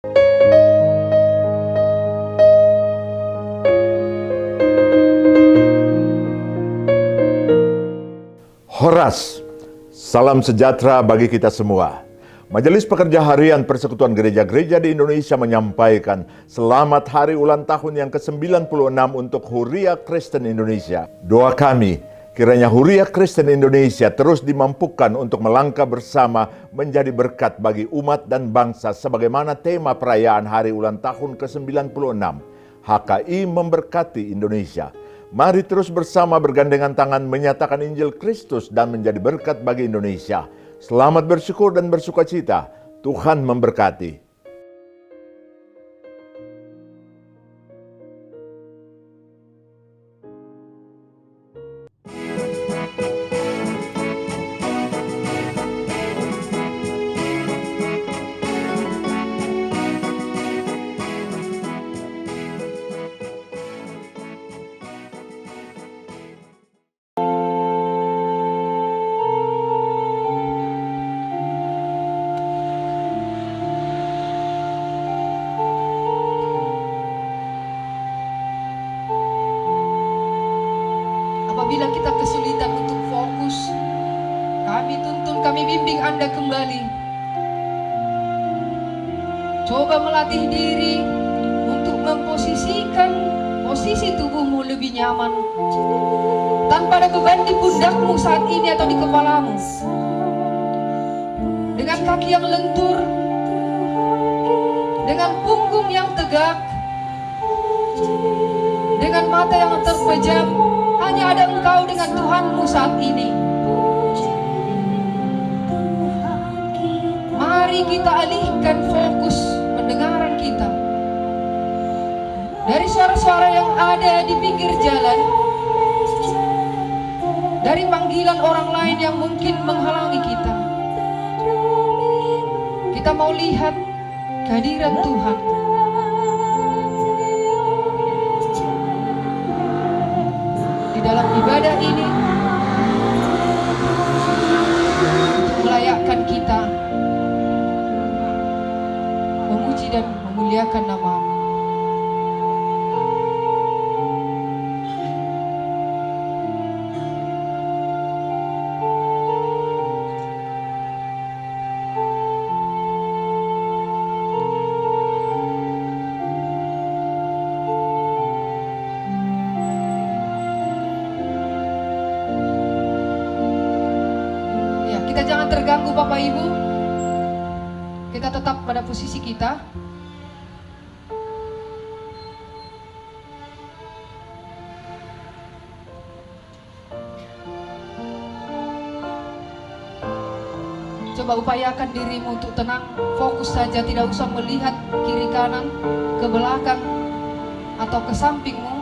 Horas, salam sejahtera bagi kita semua. Majelis Pekerja Harian Persekutuan Gereja-Gereja di Indonesia menyampaikan selamat hari ulang tahun yang ke-96 untuk Huria Kristen Indonesia. Doa kami, kiranya Huria Kristen Indonesia terus dimampukan untuk melangkah bersama menjadi berkat bagi umat dan bangsa sebagaimana tema perayaan hari ulang tahun ke-96. HKI memberkati Indonesia. Mari terus bersama bergandengan tangan menyatakan Injil Kristus dan menjadi berkat bagi Indonesia. Selamat bersyukur dan bersukacita. Tuhan memberkati. Apabila kita kesulitan untuk fokus, kami tuntun, kami bimbing Anda kembali. Coba melatih diri untuk memposisikan posisi tubuhmu lebih nyaman, tanpa ada beban di pundakmu saat ini atau di kepalamu. Dengan kaki yang lentur, dengan punggung yang tegak, dengan mata yang terpejam. Hanya ada Engkau dengan Tuhanmu saat ini. Mari kita alihkan fokus pendengaran kita dari suara-suara yang ada di pinggir jalan, dari panggilan orang lain yang mungkin menghalangi kita. Kita mau lihat kehadiran Tuhan. Dalam ibadah ini untuk melayakkan kita memuji dan memuliakan nama-Mu. Kita jangan terganggu Bapak Ibu. Kita tetap pada posisi kita. Coba upayakan dirimu untuk tenang, fokus saja, tidak usah melihat kiri kanan, ke belakang atau ke sampingmu.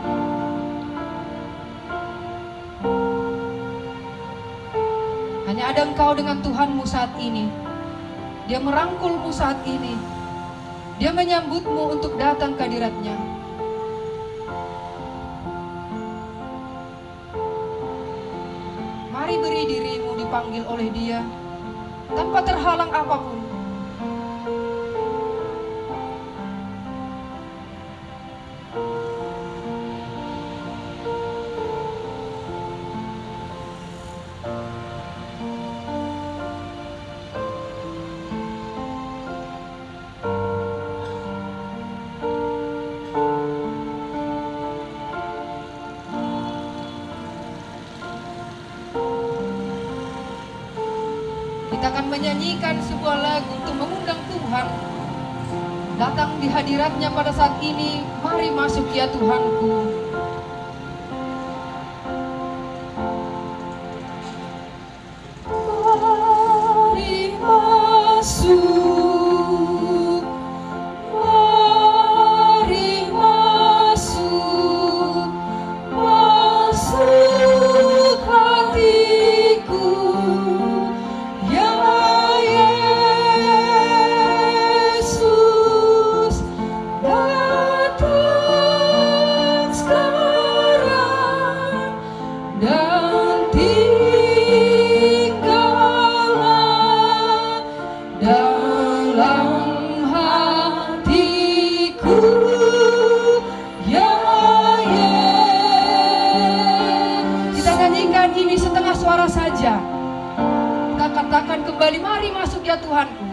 Hanya ada Engkau dengan Tuhanmu saat ini. Dia merangkulmu saat ini. Dia menyambutmu untuk datang ke hadirat-Nya. Mari beri dirimu dipanggil oleh Dia tanpa terhalang apapun. Kita akan menyanyikan sebuah lagu untuk mengundang Tuhan datang di hadirat-Nya pada saat ini. Mari masuk ya Tuhanku. Mari masuk. Sky. kembali. Mari masuk ya Tuhanku.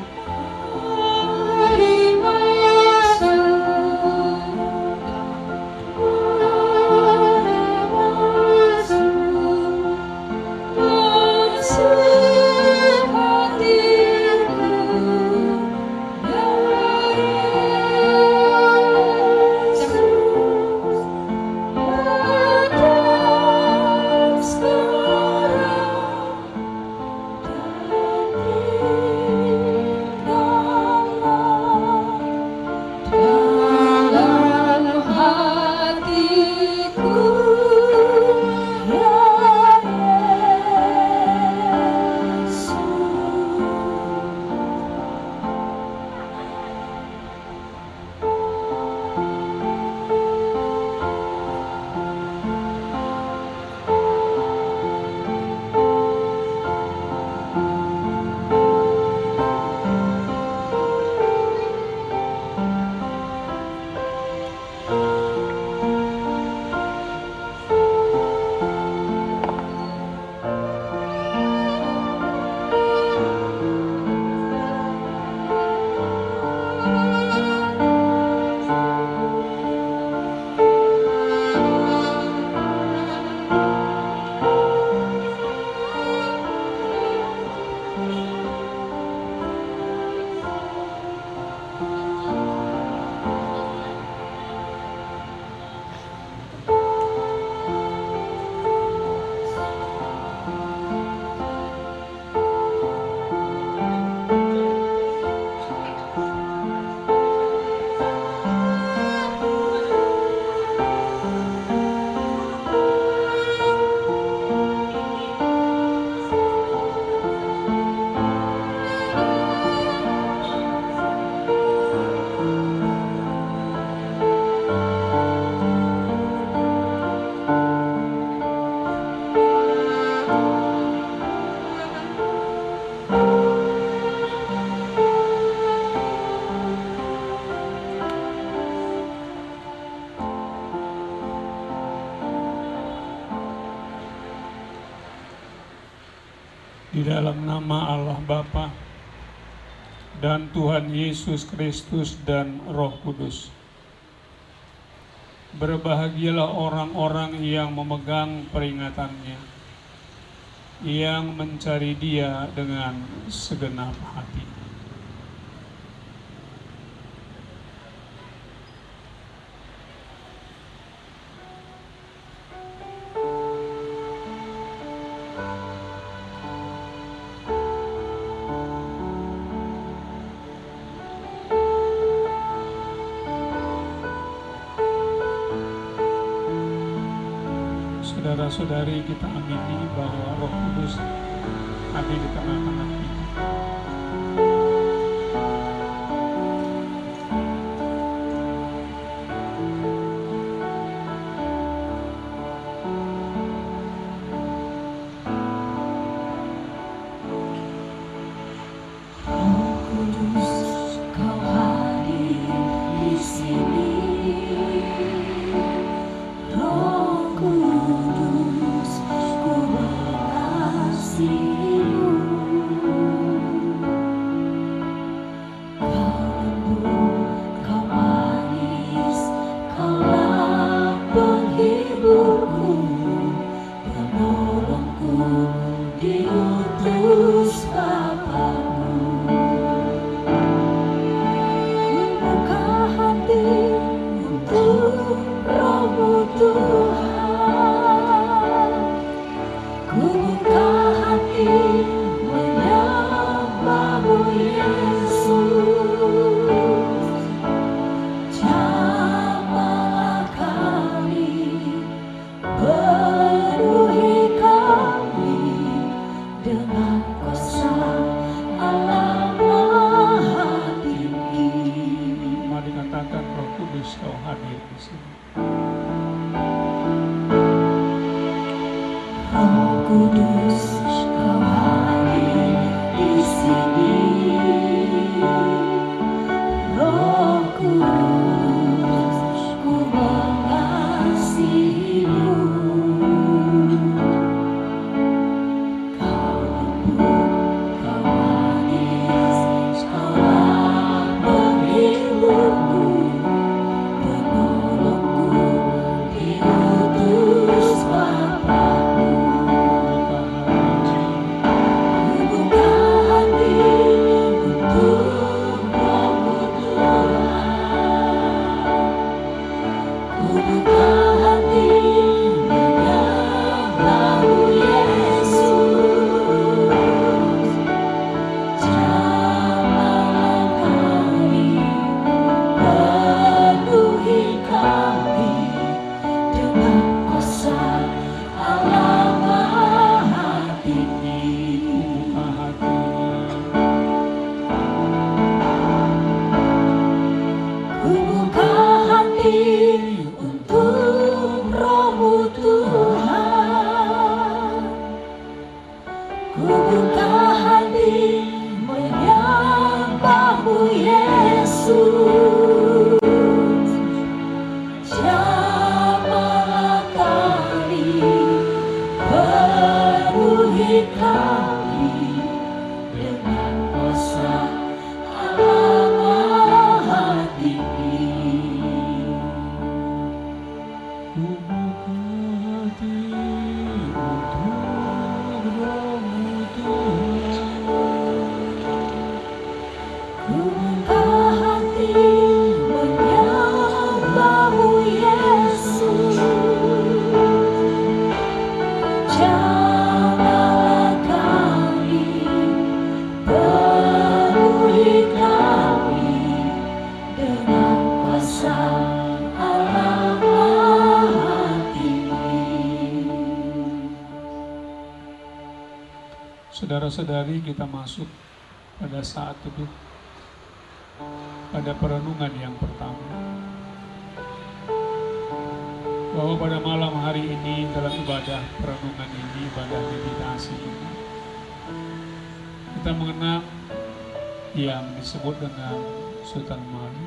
Di dalam nama Allah Bapa dan Tuhan Yesus Kristus dan Roh Kudus. Berbahagialah orang-orang yang memegang peringatannya, yang mencari Dia dengan segenap hati. Saudara-saudari, kita amini bahwa Roh Kudus hadir di tengah-tengah kita. untuk Roh-Mu Tuhan. Ku buka hati menyembah-Mu Yesus. Jamahlah kami, penuhi kami dengan kuasa Allah hati. Ku buka hati untuk Roh-Mu Tuhan. Ku buka hati menyembah-Mu Yesus. Jamahlah kami, penuhi kami dengan kuasa Allah hati. Saudara-saudari, kita masuk pada saat teduh, pada perenungan yang pertama, bahwa pada malam hari ini dalam ibadah perenungan ini, ibadah meditasi ini, kita mengenang yang disebut dengan Sultan Malu,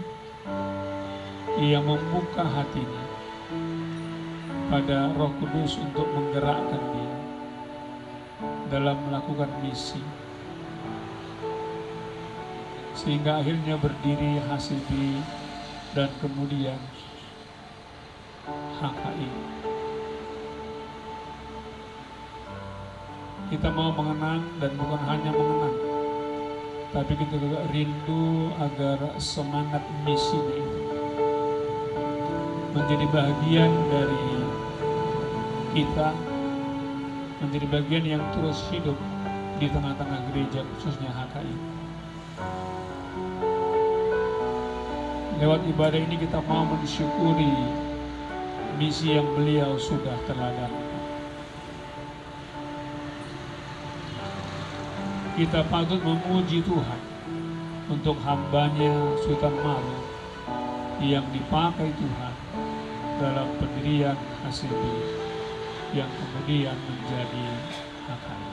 yang membuka hatinya pada Roh Kudus untuk menggerakkan dia dalam melakukan misi, sehingga akhirnya berdiri Hasibi dan kemudian HKI. Kita mau mengenang, dan bukan hanya mengenang, tapi kita juga rindu agar semangat misinya itu menjadi bagian dari kita, menjadi bagian yang terus hidup di tengah-tengah gereja, khususnya HKI. Lewat ibadah ini kita mau mensyukuri misi yang beliau sudah teladankan. Kita patut memuji Tuhan untuk hambanya Sultan Malu yang dipakai Tuhan dalam pendirian Hasibi yang kemudian menjadi HKI.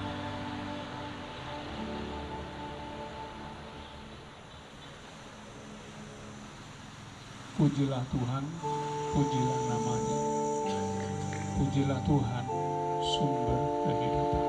Pujilah Tuhan, pujilah namanya, pujilah Tuhan, sumber kehidupan.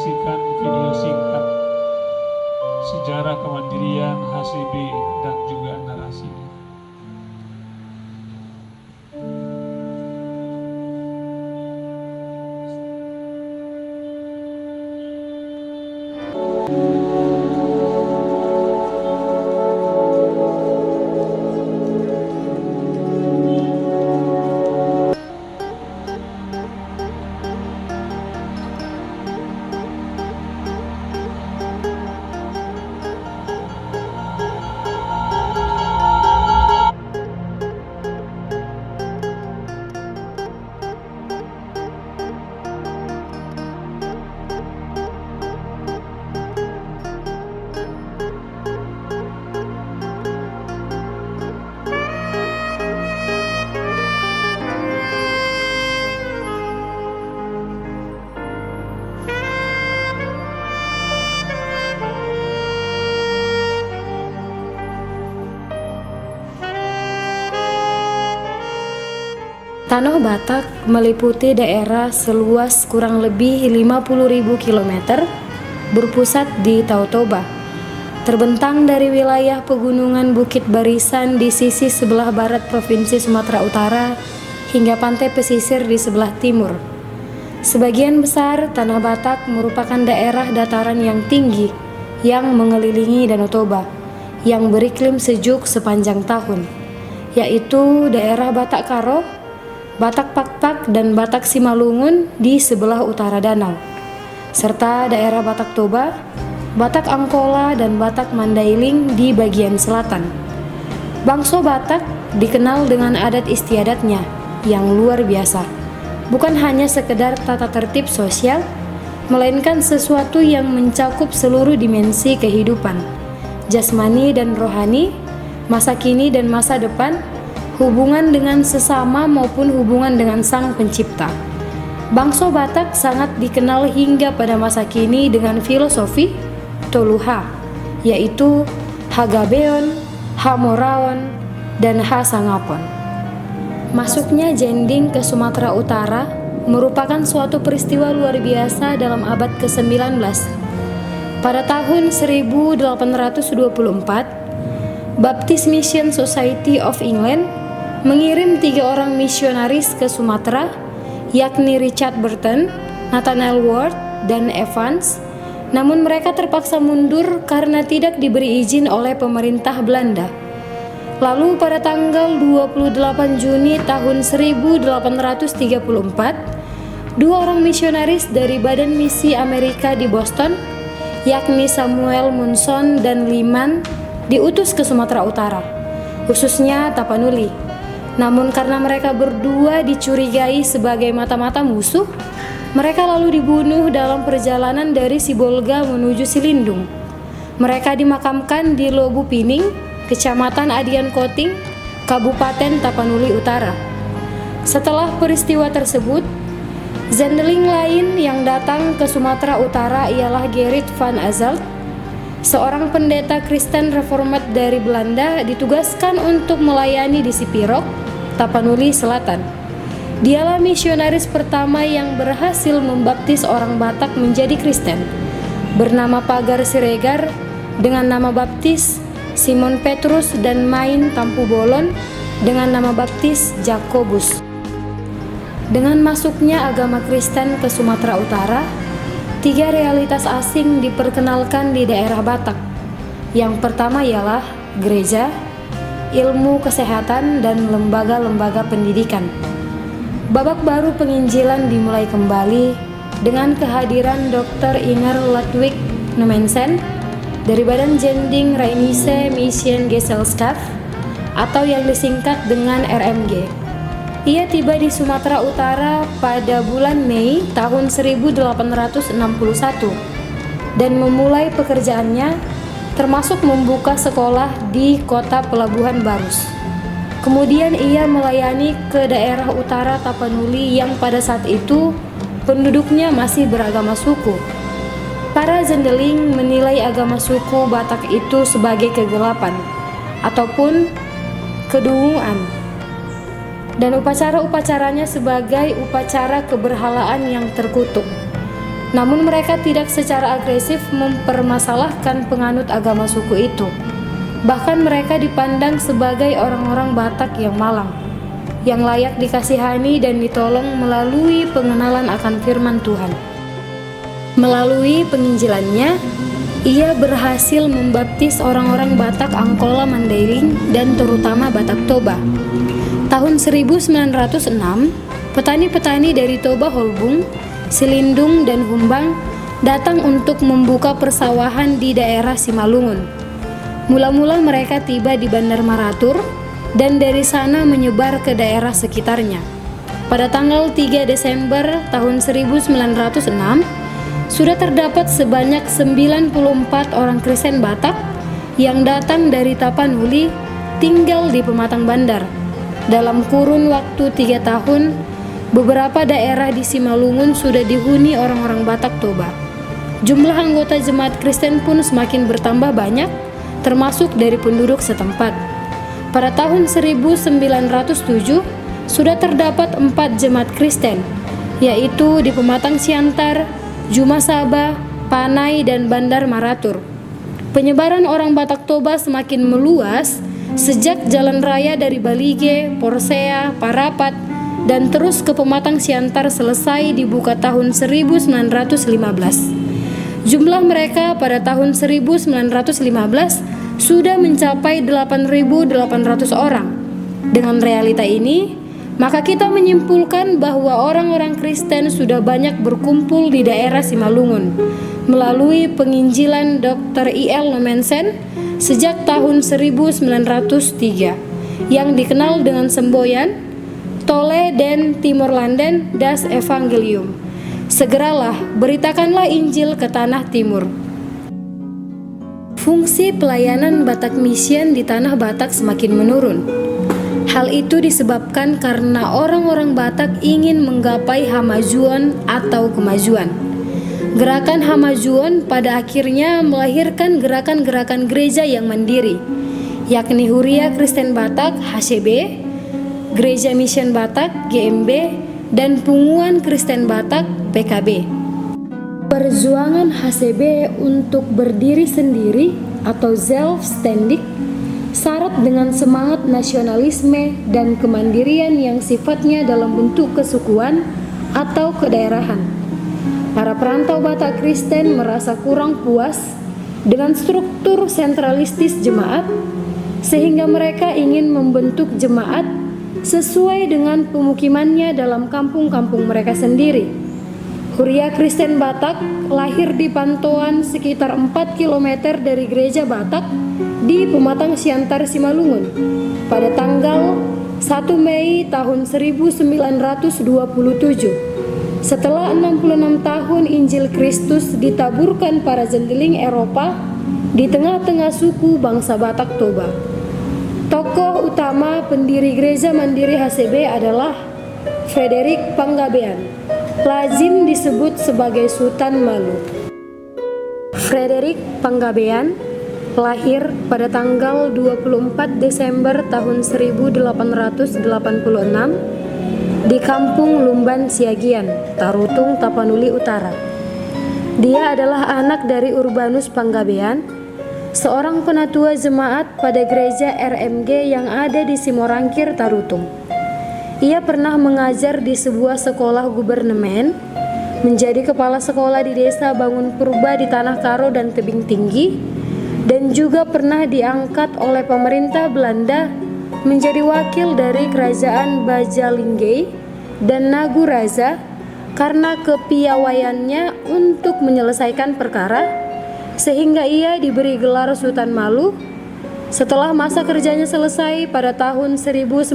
menyaksikan video singkat sejarah kemandirian HCB dan juga narasinya. Tanah Batak meliputi daerah seluas kurang lebih 50.000 km berpusat di Tautoba, terbentang dari wilayah pegunungan Bukit Barisan di sisi sebelah barat Provinsi Sumatera Utara hingga pantai pesisir di sebelah timur. Sebagian besar Tanah Batak merupakan daerah dataran yang tinggi yang mengelilingi Danau Toba yang beriklim sejuk sepanjang tahun, yaitu daerah Batak Karo, Batak Pakpak, dan Batak Simalungun di sebelah utara danau, serta daerah Batak Toba, Batak Angkola, dan Batak Mandailing di bagian selatan. Bangsa Batak dikenal dengan adat istiadatnya yang luar biasa, bukan hanya sekedar tata tertib sosial, melainkan sesuatu yang mencakup seluruh dimensi kehidupan, jasmani dan rohani, masa kini dan masa depan, hubungan dengan sesama maupun hubungan dengan Sang Pencipta. Bangsa Batak sangat dikenal hingga pada masa kini dengan filosofi Toluha, yaitu Hagabeon, Hamoraon, dan Hasangapon. Masuknya Jending ke Sumatera Utara merupakan suatu peristiwa luar biasa dalam abad ke-19. Pada tahun 1824, Baptist Mission Society of England mengirim 3 orang misionaris ke Sumatera, yakni Richard Burton, Nathanael Ward, dan Evans. Namun mereka terpaksa mundur karena tidak diberi izin oleh pemerintah Belanda. Lalu pada tanggal 28 Juni tahun 1834, 2 orang misionaris dari Badan Misi Amerika di Boston, yakni Samuel Munson dan Liman, diutus ke Sumatera Utara, khususnya Tapanuli. Namun karena mereka berdua dicurigai sebagai mata-mata musuh, mereka lalu dibunuh dalam perjalanan dari Sibolga menuju Silindung. Mereka dimakamkan di Lobu Pining, Kecamatan Adian Koting, Kabupaten Tapanuli Utara. Setelah peristiwa tersebut, zendeling lain yang datang ke Sumatera Utara ialah Gerrit van Azelt, seorang pendeta Kristen reformat dari Belanda, ditugaskan untuk melayani di Sipirok, Tapanuli Selatan. Dialah misionaris pertama yang berhasil membaptis orang Batak menjadi Kristen, bernama Pagar Siregar, dengan nama baptis Simon Petrus, dan Main Tampu Bolon dengan nama baptis Jakobus. Dengan masuknya agama Kristen ke Sumatera Utara, 3 realitas asing diperkenalkan di daerah Batak. Yang pertama ialah gereja, ilmu kesehatan, dan lembaga-lembaga pendidikan. Babak baru penginjilan dimulai kembali dengan kehadiran Dr. Inger Ludwig Nommensen dari Badan Jending Rheinische Mission Gesellschaft atau yang disingkat dengan RMG. Ia tiba di Sumatera Utara pada bulan Mei tahun 1861 dan memulai pekerjaannya, termasuk membuka sekolah di kota Pelabuhan Barus. Kemudian ia melayani ke daerah utara Tapanuli yang pada saat itu penduduknya masih beragama suku. Para zendeling menilai agama suku Batak itu sebagai kegelapan ataupun kedunguan, dan upacara-upacaranya sebagai upacara keberhalaan yang terkutuk. Namun mereka tidak secara agresif mempermasalahkan penganut agama suku itu. Bahkan mereka dipandang sebagai orang-orang Batak yang malang, yang layak dikasihani dan ditolong melalui pengenalan akan firman Tuhan. Melalui penginjilannya, ia berhasil membaptis orang-orang Batak Angkola Mandailing dan terutama Batak Toba. Tahun 1906, petani-petani dari Toba Holbung, Silindung, dan Humbang datang untuk membuka persawahan di daerah Simalungun. Mula-mula mereka tiba di Bandar Maratur dan dari sana menyebar ke daerah sekitarnya. Pada tanggal 3 Desember tahun 1906, sudah terdapat sebanyak 94 orang Kristen Batak yang datang dari Tapanuli tinggal di Pematang Bandar. Dalam kurun waktu 3 tahun, beberapa daerah di Simalungun sudah dihuni orang-orang Batak Toba. Jumlah anggota jemaat Kristen pun semakin bertambah banyak, termasuk dari penduduk setempat. Pada tahun 1907, sudah terdapat 4 jemaat Kristen, yaitu di Pematang Siantar, Jumasaba, Panai, dan Bandar Maratur. Penyebaran orang Batak Toba semakin meluas sejak jalan raya dari Balige, Porsea, Parapat, dan terus ke Pematang Siantar selesai dibuka tahun 1915. Jumlah mereka pada tahun 1915 sudah mencapai 8.800 orang. Dengan realita ini, maka kita menyimpulkan bahwa orang-orang Kristen sudah banyak berkumpul di daerah Simalungun melalui penginjilan Dr. I.L. Nomensen sejak tahun 1903 yang dikenal dengan semboyan Tole den Timorlanden das Evangelium. Segeralah beritakanlah Injil ke tanah timur. Fungsi pelayanan Batak Mission di tanah Batak semakin menurun. Hal itu disebabkan karena orang-orang Batak ingin menggapai hamajuan atau kemajuan. Gerakan hamajuan pada akhirnya melahirkan gerakan-gerakan gereja yang mandiri, yakni Huria Kristen Batak (HCB), Gereja Mission Batak (GMB), dan Punguan Kristen Batak (PKB). Perjuangan HCB untuk berdiri sendiri atau self-standing syarat dengan semangat nasionalisme dan kemandirian yang sifatnya dalam bentuk kesukuan atau kedaerahan. Para perantau Batak Kristen merasa kurang puas dengan struktur sentralistis jemaat, sehingga mereka ingin membentuk jemaat sesuai dengan pemukimannya dalam kampung-kampung mereka sendiri. Huria Kristen Batak lahir di pantauan sekitar 4 km dari gereja Batak di Pematang Siantar, Simalungun pada tanggal 1 Mei tahun 1927. Setelah 66 tahun Injil Kristus ditaburkan para jendeling Eropa di tengah-tengah suku bangsa Batak Toba. Tokoh utama pendiri gereja mandiri HCB adalah Frederick Panggabean, lazim disebut sebagai Sultan Malu. Frederick Panggabean lahir pada tanggal 24 Desember tahun 1886 di Kampung Lumban Siagian, Tarutung, Tapanuli Utara. Dia adalah anak dari Urbanus Panggabean, seorang penatua jemaat pada gereja RMG yang ada di Simorangkir, Tarutung. Ia pernah mengajar di sebuah sekolah gubernemen, menjadi kepala sekolah di desa Bangun Purba di Tanah Karo dan Tebing Tinggi, dan juga pernah diangkat oleh pemerintah Belanda menjadi wakil dari kerajaan Bajalinggay dan Naguraza karena kepiawaiannya untuk menyelesaikan perkara, sehingga ia diberi gelar Sultan Malu. Setelah masa kerjanya selesai pada tahun 1919,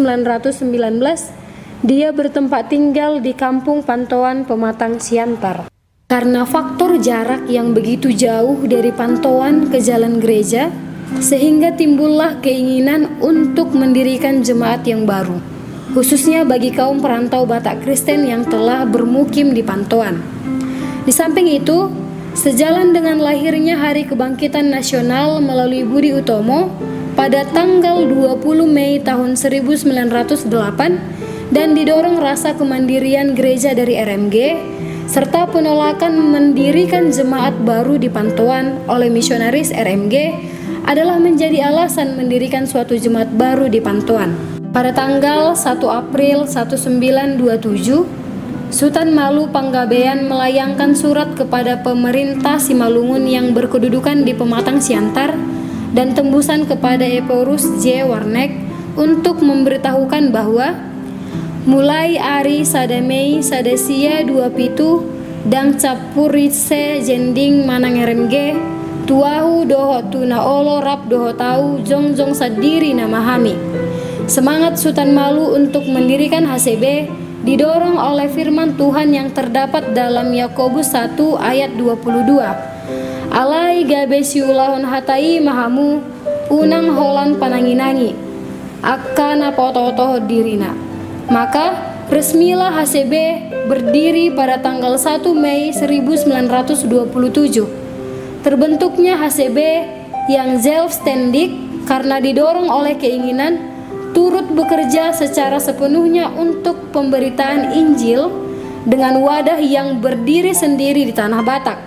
dia bertempat tinggal di kampung pantauan Pematang Siantar. Karena faktor jarak yang begitu jauh dari pantauan ke jalan gereja, sehingga timbullah keinginan untuk mendirikan jemaat yang baru, khususnya bagi kaum perantau Batak Kristen yang telah bermukim di pantauan. Di samping itu, sejalan dengan lahirnya Hari Kebangkitan Nasional melalui Budi Utomo pada tanggal 20 Mei tahun 1908 dan didorong rasa kemandirian gereja dari RMG, serta penolakan mendirikan jemaat baru di Pantauan oleh misionaris RMG adalah menjadi alasan mendirikan suatu jemaat baru di Pantauan. Pada tanggal 1 April 1927, Sultan Malu Panggabean melayangkan surat kepada pemerintah Simalungun yang berkedudukan di Pematang Siantar dan tembusan kepada Eporus J. Warnek untuk memberitahukan bahwa mulai Ari Sadamei Sadasia 27 dang capurise jending manang RMG tuahu doho tuna olo rap doho tau jongjong sadiri namahami. Semangat Sultan Malu untuk mendirikan HCB didorong oleh firman Tuhan yang terdapat dalam Yakobus 1 ayat 22. Alai gabe siulahon hatai mahamu unang holan pananginangi akan apototoh dirina. Maka resmilah HCB berdiri pada tanggal 1 Mei 1927. Terbentuknya HCB yang zelfständig karena didorong oleh keinginan turut bekerja secara sepenuhnya untuk pemberitaan Injil dengan wadah yang berdiri sendiri di tanah Batak.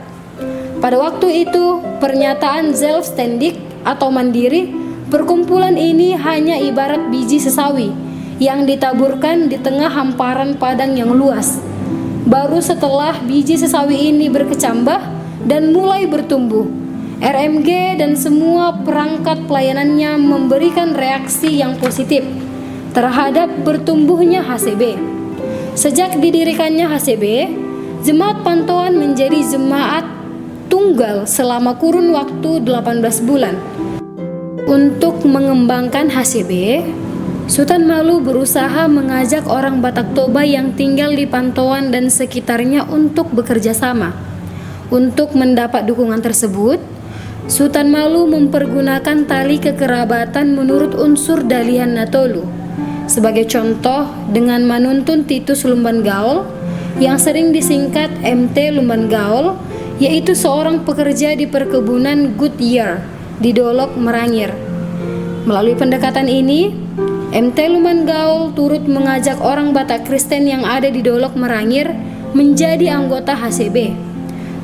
Pada waktu itu, pernyataan zelfständig atau mandiri, perkumpulan ini hanya ibarat biji sesawi yang ditaburkan di tengah hamparan padang yang luas. Baru setelah biji sesawi ini berkecambah dan mulai bertumbuh, RMG dan semua perangkat pelayanannya memberikan reaksi yang positif terhadap bertumbuhnya HCB. Sejak didirikannya HCB, Jemaat Pantauan menjadi jemaat tunggal selama kurun waktu 18 bulan. Untuk mengembangkan HCB, Sultan Malu berusaha mengajak orang Batak Toba yang tinggal di Pantauan dan sekitarnya untuk bekerja sama. Untuk mendapat dukungan tersebut, Sultan Malu mempergunakan tali kekerabatan menurut unsur Dalihan Natolu. Sebagai contoh, dengan menuntun Titus Lumban Gaul yang sering disingkat MT Lumban Gaul, yaitu seorang pekerja di perkebunan Goodyear di Dolok Merangir. Melalui pendekatan ini, MT Lumban Gaul turut mengajak orang Batak Kristen yang ada di Dolok Merangir menjadi anggota HCB.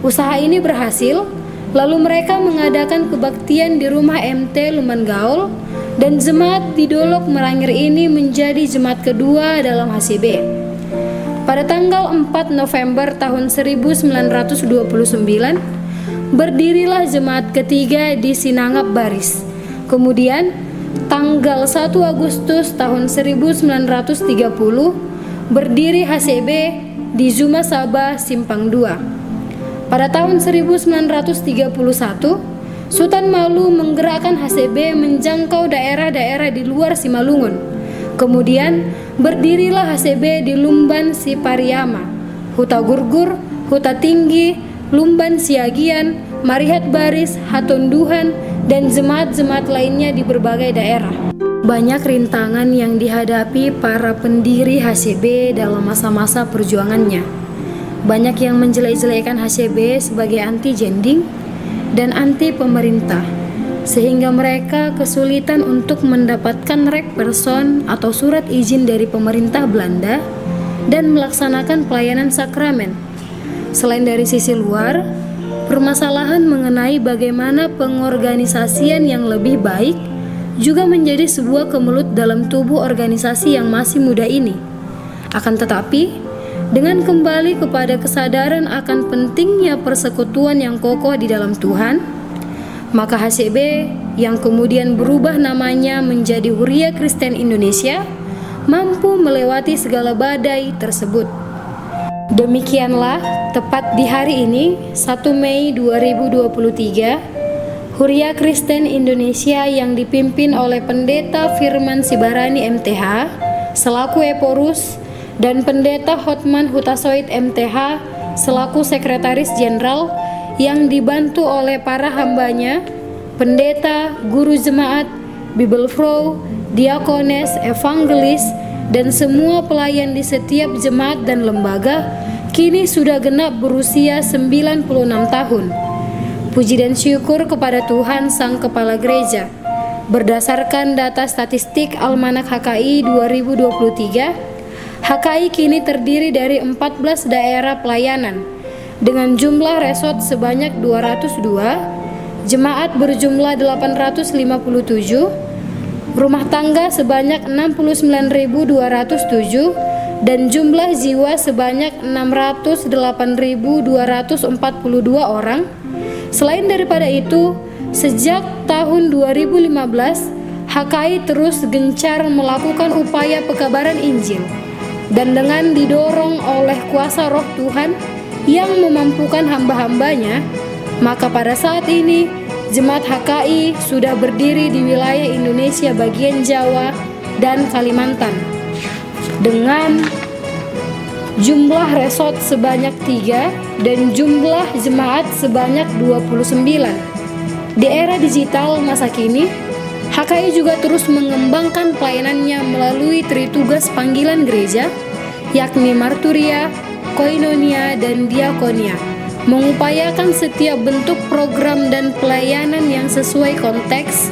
Usaha ini berhasil. Lalu mereka mengadakan kebaktian di rumah MT Lumban Gaul dan jemaat di Dolok Merangir ini menjadi jemaat kedua dalam HCB. Pada tanggal 4 November tahun 1929, berdirilah jemaat ketiga di Sinangap Baris. Kemudian, tanggal 1 Agustus tahun 1930, berdiri HCB di Zuma Sabah Simpang 2. Pada tahun 1931, Sultan Malu menggerakkan HCB menjangkau daerah-daerah di luar Simalungun. Kemudian berdirilah HCB di Lumban Sipariama, Huta Gurgur, Huta Tinggi, Lumban Siagian, Marihat Baris, Hatonduhan, dan jemaat-jemaat lainnya di berbagai daerah. Banyak rintangan yang dihadapi para pendiri HCB dalam masa-masa perjuangannya. Banyak yang menjelek-jelekan HCB sebagai anti-jending dan anti pemerintah, sehingga mereka kesulitan untuk mendapatkan rek person atau surat izin dari pemerintah Belanda dan melaksanakan pelayanan sakramen. Selain dari sisi luar, permasalahan mengenai bagaimana pengorganisasian yang lebih baik juga menjadi sebuah kemelut dalam tubuh organisasi yang masih muda ini. Akan tetapi, dengan kembali kepada kesadaran akan pentingnya persekutuan yang kokoh di dalam Tuhan, maka HCB yang kemudian berubah namanya menjadi Huria Kristen Indonesia mampu melewati segala badai tersebut. Demikianlah, tepat di hari ini, 1 Mei 2023, Huria Kristen Indonesia yang dipimpin oleh Pendeta Firman Sibarani MTH selaku Eporus dan Pendeta Hotman Hutasoid MTH selaku Sekretaris Jenderal yang dibantu oleh para hambanya, pendeta, guru jemaat, bibelvrouw, diakones, evangelis, dan semua pelayan di setiap jemaat dan lembaga kini sudah genap berusia 96 tahun. Puji dan syukur kepada Tuhan Sang Kepala Gereja. Berdasarkan data statistik Almanak HKI 2023, HKI kini terdiri dari 14 daerah pelayanan dengan jumlah resort sebanyak 202, jemaat berjumlah 857, rumah tangga sebanyak 69.207, dan jumlah jiwa sebanyak 608.242 orang. Selain daripada itu, sejak tahun 2015, HKI terus gencar melakukan upaya pekabaran Injil, dan dengan didorong oleh kuasa Roh Tuhan yang memampukan hamba-hambanya, maka pada saat ini Jemaat HKI sudah berdiri di wilayah Indonesia bagian Jawa dan Kalimantan dengan jumlah resort sebanyak 3 dan jumlah jemaat sebanyak 29. Di era digital masa kini, HKI juga terus mengembangkan pelayanannya melalui tritugas panggilan gereja, yakni marturia, koinonia, dan diakonia, mengupayakan setiap bentuk program dan pelayanan yang sesuai konteks,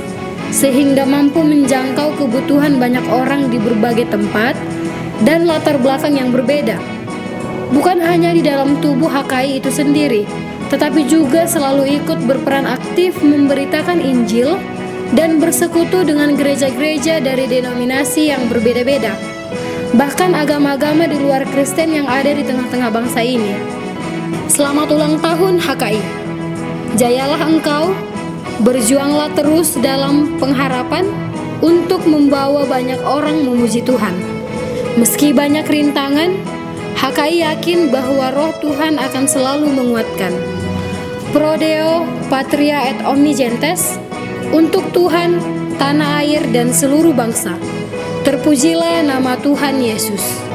sehingga mampu menjangkau kebutuhan banyak orang di berbagai tempat dan latar belakang yang berbeda. Bukan hanya di dalam tubuh HKI itu sendiri, tetapi juga selalu ikut berperan aktif memberitakan Injil dan bersekutu dengan gereja-gereja dari denominasi yang berbeda-beda, bahkan agama-agama di luar Kristen yang ada di tengah-tengah bangsa ini. Selamat ulang tahun HKI. Jayalah engkau, berjuanglah terus dalam pengharapan untuk membawa banyak orang memuji Tuhan. Meski banyak rintangan, HKI yakin bahwa Roh Tuhan akan selalu menguatkan. Pro Deo, Patria et Omnigentes, untuk Tuhan, tanah air dan seluruh bangsa. Terpujilah nama Tuhan Yesus.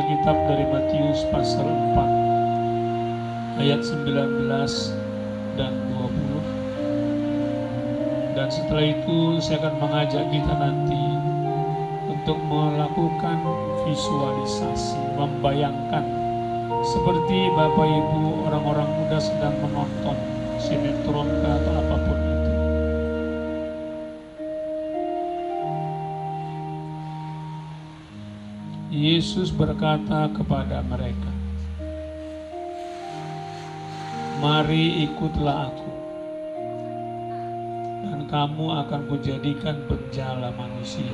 Alkitab dari Matius pasal 4 ayat 19 dan 20. Dan setelah itu saya akan mengajak kita nanti untuk melakukan visualisasi, membayangkan seperti Bapak Ibu orang-orang muda sedang menonton sinetron atau apapun itu. Yesus berkata kepada mereka, "Mari ikutlah aku, dan kamu akan kujadikan penjala manusia."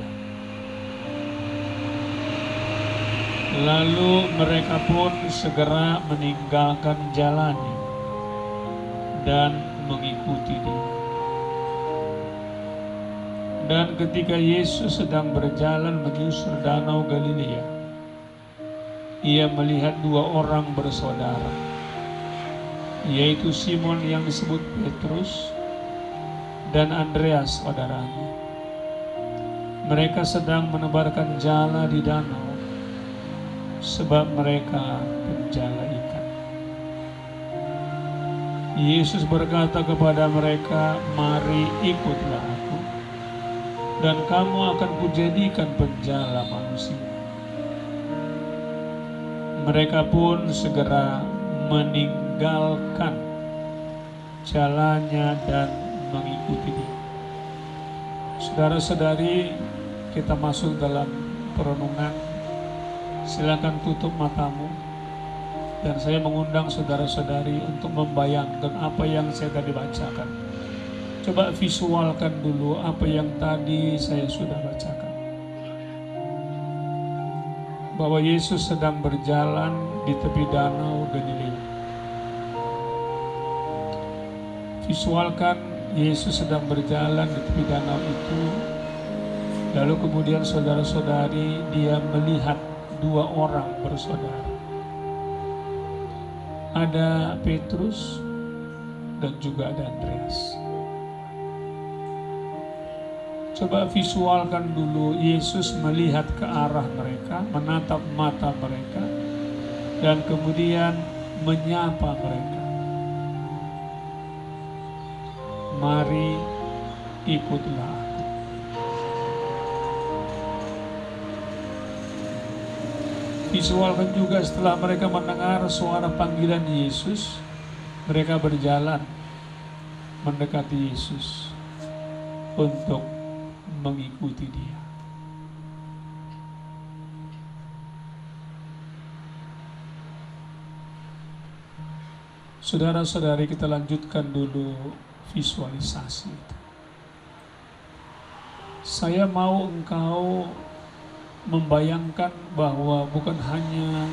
Lalu mereka pun segera meninggalkan jalannya dan mengikuti dia. Dan ketika Yesus sedang berjalan menyusur danau Galilea, ia melihat dua orang bersaudara, yaitu Simon yang disebut Petrus dan Andreas saudaranya. Mereka sedang menebarkan jala di danau, sebab mereka penjala ikan. Yesus berkata kepada mereka, "Mari ikutlah aku, dan kamu akan kujadikan penjala manusia." Mereka pun segera meninggalkan jalannya dan mengikuti dia. Saudara-saudari, kita masuk dalam perenungan. Silakan tutup matamu, dan saya mengundang saudara-saudari untuk membayangkan apa yang saya tadi bacakan. Coba visualkan dulu apa yang tadi saya sudah bacakan. Bahwa Yesus sedang berjalan di tepi danau Galilea. Visualkan Yesus sedang berjalan di tepi danau itu. Lalu kemudian saudara-saudari, dia melihat dua orang bersaudara. Ada Petrus dan juga ada Andreas. Coba visualkan dulu Yesus melihat ke arah mereka, menatap mata mereka, dan kemudian menyapa mereka. "Mari ikutlah aku." Visualkan juga setelah mereka mendengar suara panggilan Yesus, mereka berjalan mendekati Yesus untuk mengikuti dia. Saudara-saudari, kita lanjutkan dulu visualisasi itu. Saya mau engkau membayangkan bahwa bukan hanya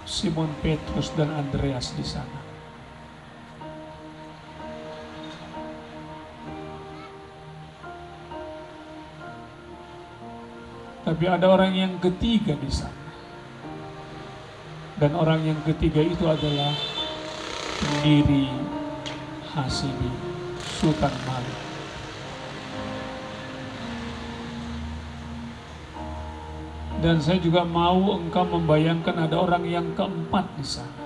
Simon Petrus dan Andreas di sana. Tapi ada orang yang ketiga di sana. Dan orang yang ketiga itu adalah pendiri Hasidim, Sultan Malik. Dan saya juga mau engkau membayangkan ada orang yang keempat di sana.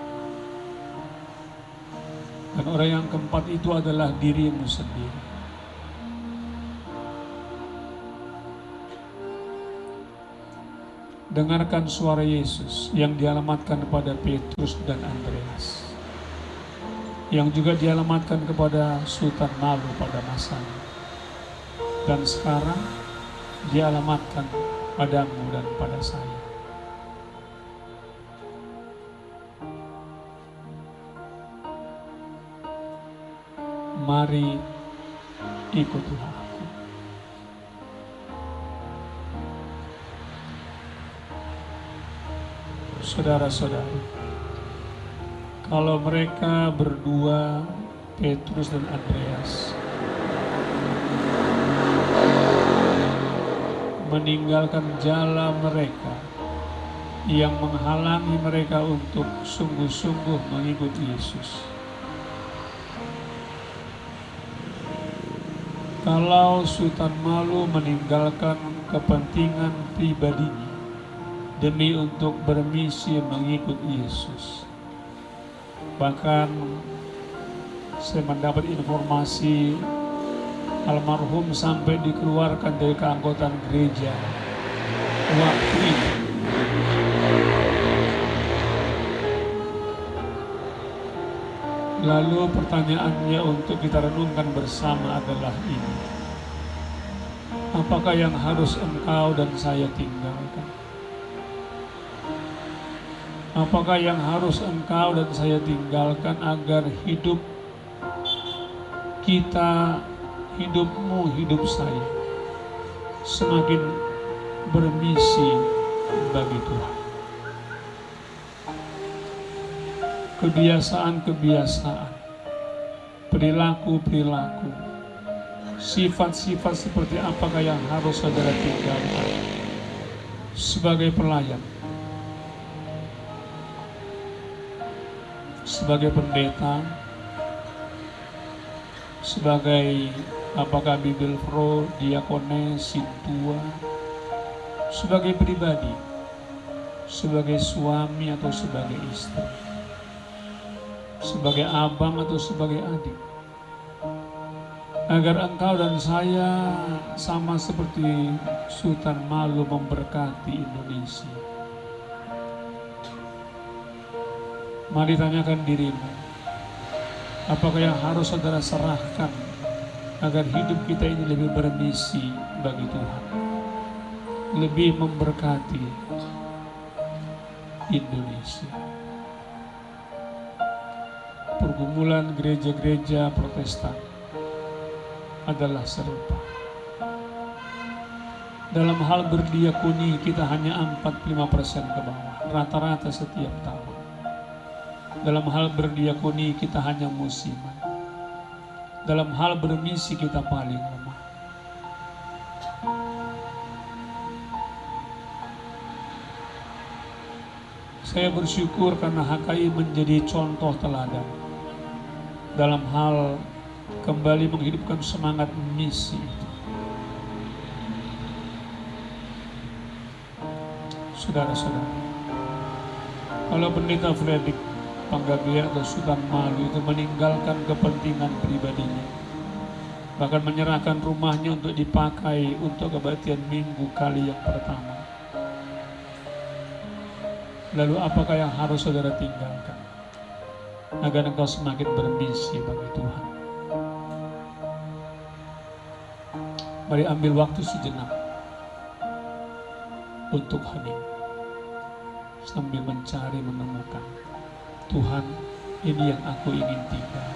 Dan orang yang keempat itu adalah dirimu sendiri. Dengarkan suara Yesus yang dialamatkan kepada Petrus dan Andreas, yang juga dialamatkan kepada Sultan Malu pada masanya, dan sekarang dialamatkan padamu dan pada saya. Mari ikutlah aku. Saudara-saudari, kalau mereka berdua, Petrus dan Andreas, meninggalkan jala mereka yang menghalangi mereka untuk sungguh-sungguh mengikuti Yesus. Kalau Sultan Malu meninggalkan kepentingan pribadinya demi untuk bermisi mengikut Yesus. Bahkan saya mendapat informasi almarhum sampai dikeluarkan dari keanggotaan gereja waktu itu. Lalu pertanyaannya untuk kita renungkan bersama adalah ini: apakah yang harus engkau dan saya tinggalkan? Apakah yang harus engkau dan saya tinggalkan agar hidup kita, hidupmu, hidup saya semakin bermisi bagi Tuhan? Kebiasaan-kebiasaan, perilaku-perilaku, sifat-sifat seperti apakah yang harus saudara tinggalkan sebagai pelayan, sebagai pendeta, sebagai apakah bibelfro, diakones, sintua, sebagai pribadi, sebagai suami atau sebagai istri, sebagai abang atau sebagai adik, agar engkau dan saya sama seperti Sultan Malu memberkati Indonesia. Mari tanyakan dirimu, apakah yang harus saudara serahkan agar hidup kita ini lebih bermisi bagi Tuhan, lebih memberkati Indonesia. Pergumulan gereja-gereja Protestan adalah serupa. Dalam hal berdiakoni kita hanya 45% ke bawah, rata-rata setiap tahun. Dalam hal berdiakoni kita hanya musiman. Dalam hal bermisi kita paling lemah. Saya bersyukur karena HKI menjadi contoh teladan dalam hal kembali menghidupkan semangat misi itu. Saudara-saudara, kalau Pendeta Fredrik Panggabean atau Sultan Malu itu meninggalkan kepentingan pribadinya, bahkan menyerahkan rumahnya untuk dipakai untuk kebaktian minggu kali yang pertama, lalu apakah yang harus saudara tinggalkan agar engkau semakin bermisi bagi Tuhan? Mari ambil waktu sejenak untuk hening sambil mencari, menemukan, Tuhan, ini yang aku ingin tinggalkan.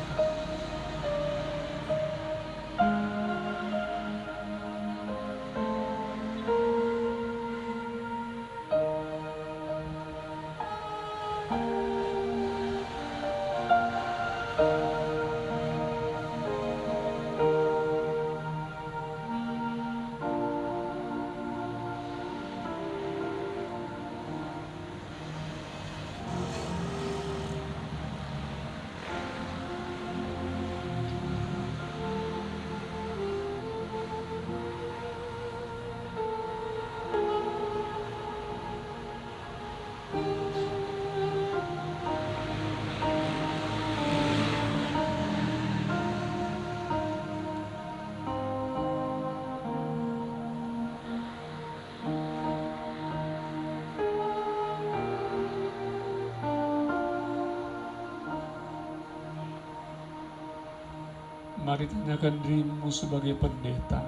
Mari tanyakan dirimu sebagai pendeta,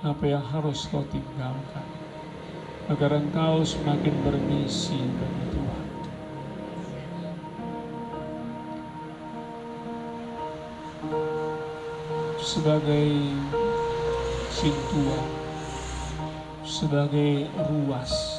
apa yang harus kau tinggalkan agar engkau semakin bermisi bagi Tuhan. Sebagai sintua, sebagai ruas,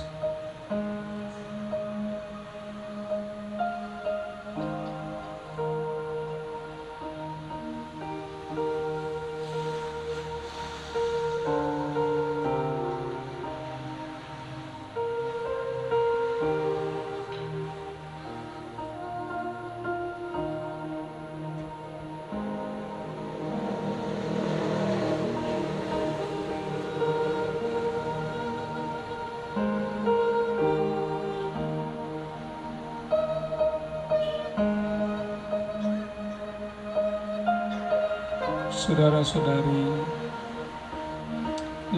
saudara-saudari,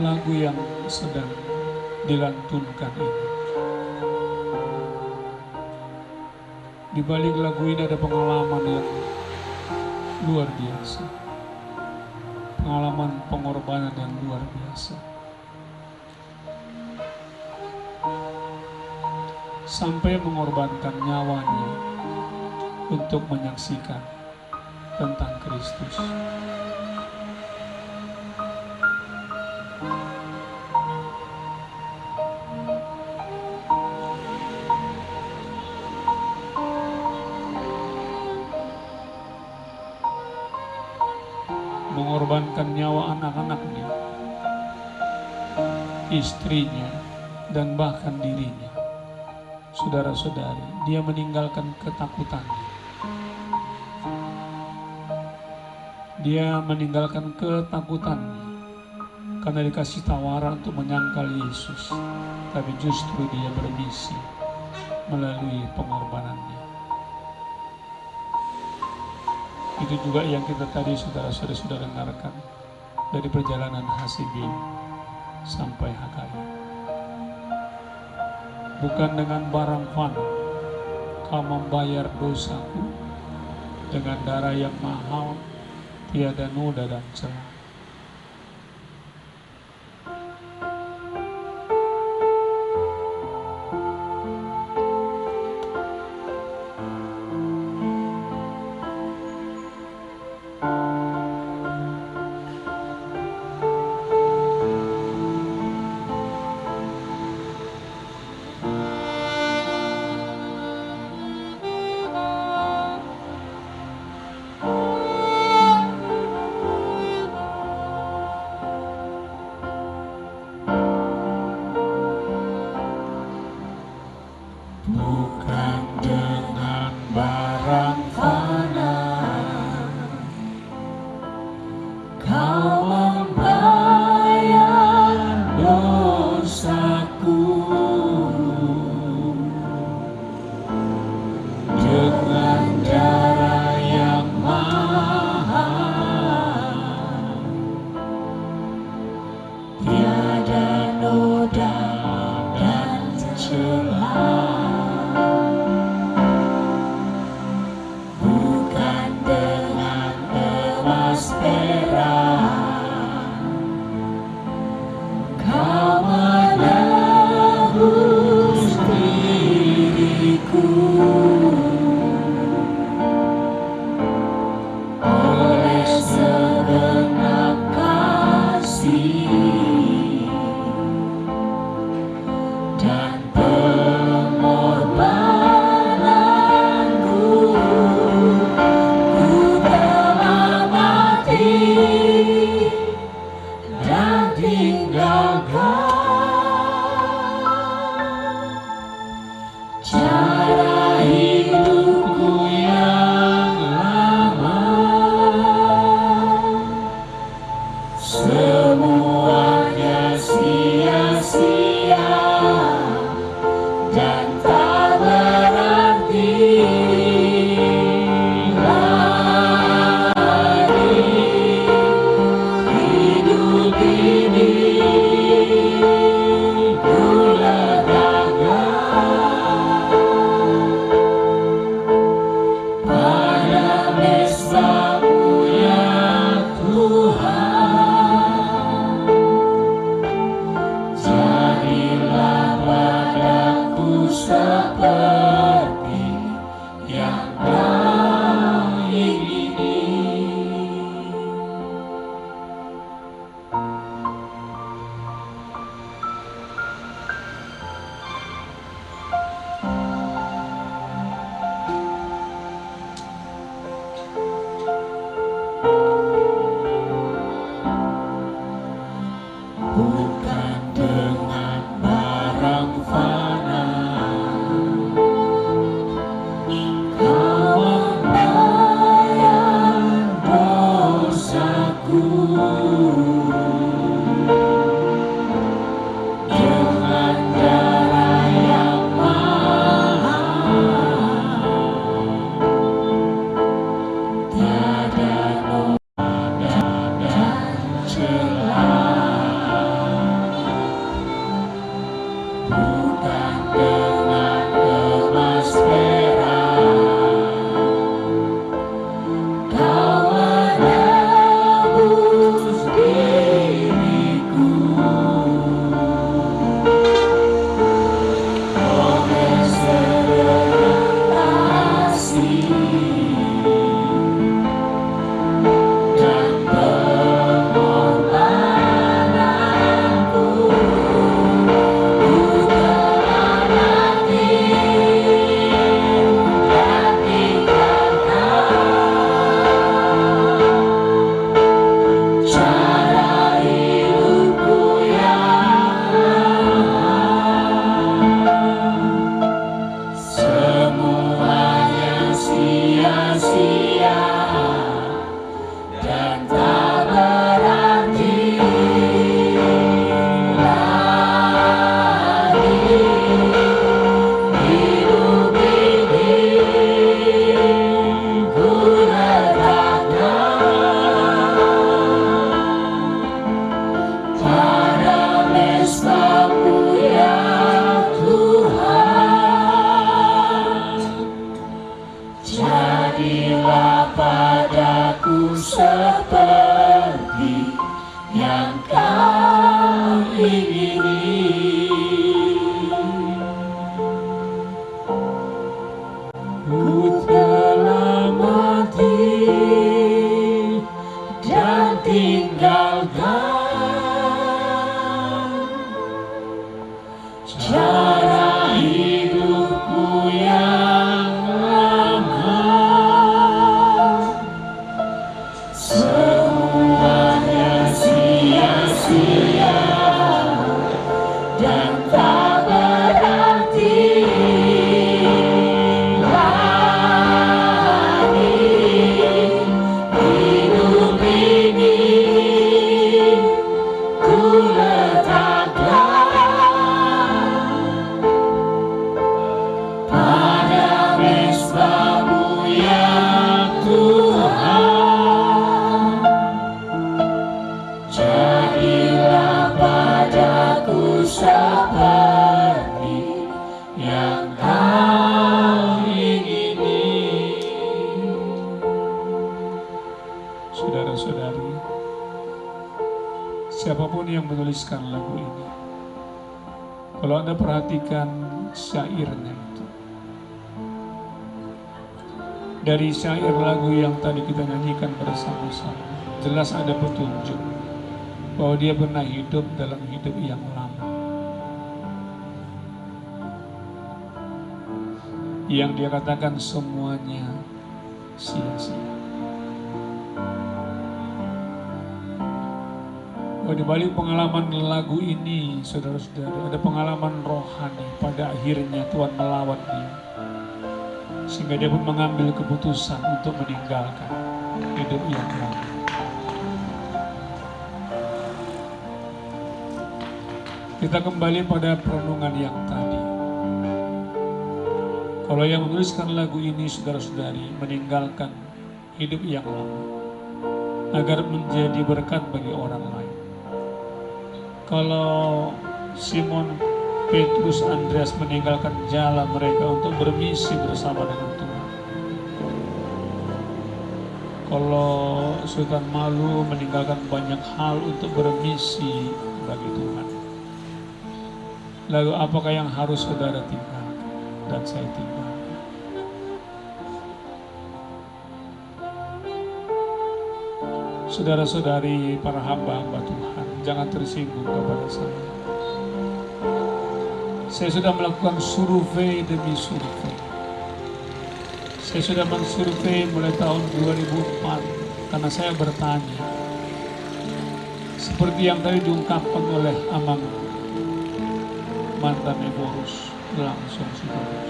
lagu yang sedang dilantunkan ini, di balik lagu ini ada pengalaman yang luar biasa, pengalaman pengorbanan yang luar biasa, sampai mengorbankan nyawanya untuk menyaksikan tentang Kristus. Mengorbankan nyawa anak-anaknya, istrinya, dan bahkan dirinya. Saudara-saudari, dia meninggalkan ketakutannya. Dia meninggalkan ketakutannya karena dikasih tawaran untuk menyangkal Yesus, tapi justru dia bermisi melalui pengorbanannya. Itu juga yang kita tadi saudara-saudari sudah dengarkan dari perjalanan Hasidim sampai Hagai. Bukan dengan barang fana kau membayar dosaku, dengan darah yang mahal, tiada noda dan celah. Bukan dengan barang fana kau membayar dosaku, dengan darah yang mahal, tiada noda dan celah. Kau menebus diriku oleh segenap kasih dan pengorbananku. Ku telah mati dan tinggalkan cara hidupku yang lama. Semuanya sia-sia dan tak berarti lagi. Hidup ini ku letakkan pada mesra-Mu ya Tuhan. Jadilah padaku seperti yang Kau ingini. Bukan dengan barang fana yang kau ingini. Saudara-saudari, siapapun yang menuliskan lagu ini, kalau Anda perhatikan syairnya itu, dari syair lagu yang tadi kita nyanyikan bersama-sama, jelas ada petunjuk bahwa dia pernah hidup dalam hidup yang lama, yang dia katakan semuanya sia-sia. Di balik pengalaman lagu ini, saudara-saudari, ada pengalaman rohani. Pada akhirnya Tuhan melawat dia, sehingga dia pun mengambil keputusan untuk meninggalkan hidup yang lama. Kita kembali pada perenungan yang tadi. Kalau yang menuliskan lagu ini, saudara-saudari, meninggalkan hidup yang lama agar menjadi berkat bagi orang lain. Kalau Simon, Petrus, Andreas meninggalkan jalan mereka untuk bermisi bersama dengan Tuhan. Kalau Sultan Malu meninggalkan banyak hal untuk bermisi bagi Tuhan. Lalu apakah yang harus saudara tinggalkan dan saya tinggalkan? Saudara-saudari, para hamba-hamba Tuhan, jangan tersinggung kepada saya. Saya sudah melakukan survei demi survei. Saya sudah mensurvei mulai tahun 2004 karena saya bertanya, seperti yang tadi diungkapkan oleh Amang mantan Eborus, langsung Siborus.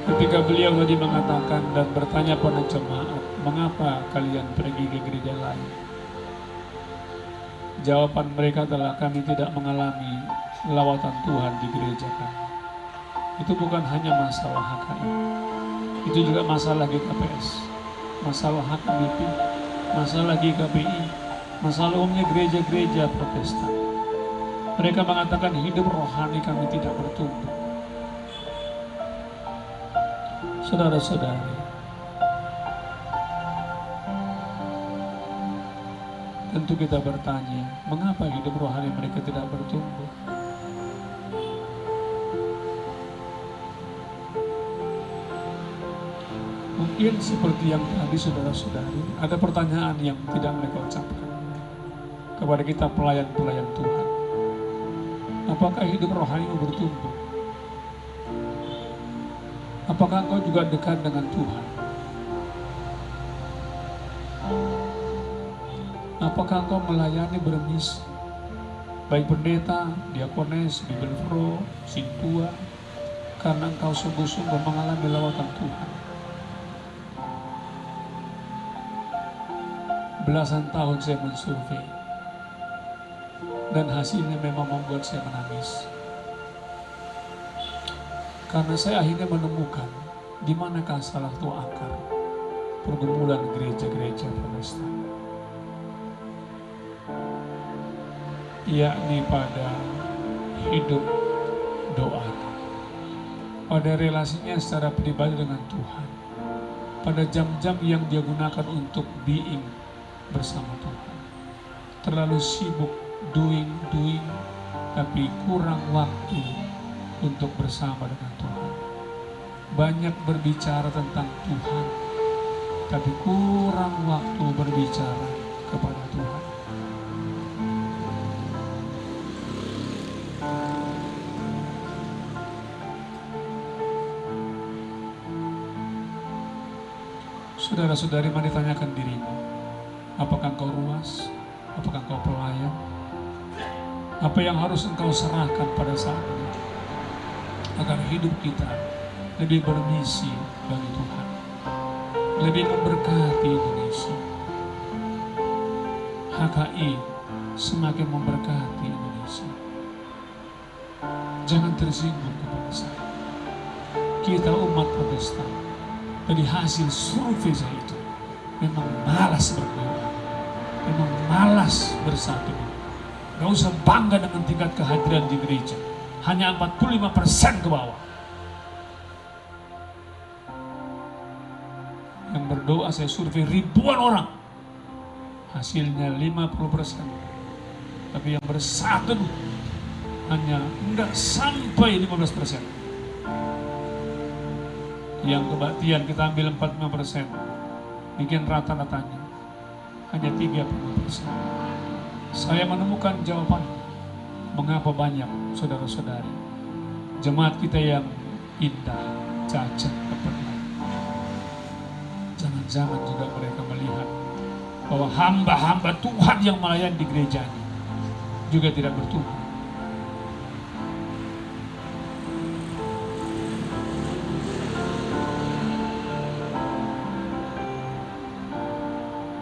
Ketika beliau tadi mengatakan dan bertanya pada jemaat, mengapa kalian pergi ke gereja lain? Jawaban mereka adalah, kami tidak mengalami lawatan Tuhan di gereja kami. Itu bukan hanya masalah HKI, itu juga masalah GKPS, masalah HKBP, masalah GKPI, masalah umumnya gereja-gereja Protestan. Mereka mengatakan hidup rohani kami tidak bertumbuh. Saudara-saudari, tentu kita bertanya, mengapa hidup rohani mereka tidak bertumbuh? Mungkin seperti yang tadi saudara-saudari, ada pertanyaan yang tidak mereka ucapkan kepada kita pelayan-pelayan Tuhan. Apakah hidup rohanimu bertumbuh? Apakah engkau juga dekat dengan Tuhan? Apakah engkau melayani bermisi? Baik pendeta, diakones, bibelfro, sintua, karena engkau sungguh-sungguh mengalami lawatan Tuhan. Belasan tahun saya mensurvei, dan hasilnya memang membuat saya menangis. Karena saya akhirnya menemukan di manakah salah satu akar pergumulan gereja-gereja Protestan, yakni pada hidup doa, pada relasinya secara pribadi dengan Tuhan, pada jam-jam yang dia gunakan untuk being bersama Tuhan. Terlalu sibuk doing, tapi kurang waktu untuk bersama dengan Tuhan. Banyak berbicara tentang Tuhan, tapi kurang waktu berbicara kepada Tuhan. Saudara-saudari, mari tanyakan dirimu, apakah engkau ruas? Apakah engkau pelayan? Apa yang harus engkau serahkan pada saat ini agar hidup kita lebih bermisi bagi Tuhan, lebih memberkati Indonesia. HKI semakin memberkati Indonesia. Jangan tersinggung kepada saya. Kita umat Protestan, dari hasil survei saya itu, memang malas berdoa, memang malas bersatu, Gak usah bangga dengan tingkat kehadiran di gereja. Hanya 45% ke bawah. Yang berdoa saya survei ribuan orang. Hasilnya 50%. Tapi yang bersatu hanya enggak sampai 15%. Yang kebaktian kita ambil 45%. Bikin rata-ratanya hanya 30%. Saya menemukan jawaban mengapa banyak saudara-saudari jemaat kita yang indah, cacat, kepenuhan. Jangan-jangan juga mereka melihat bahwa hamba-hamba Tuhan yang melayani di gerejanya juga tidak bertumbuh.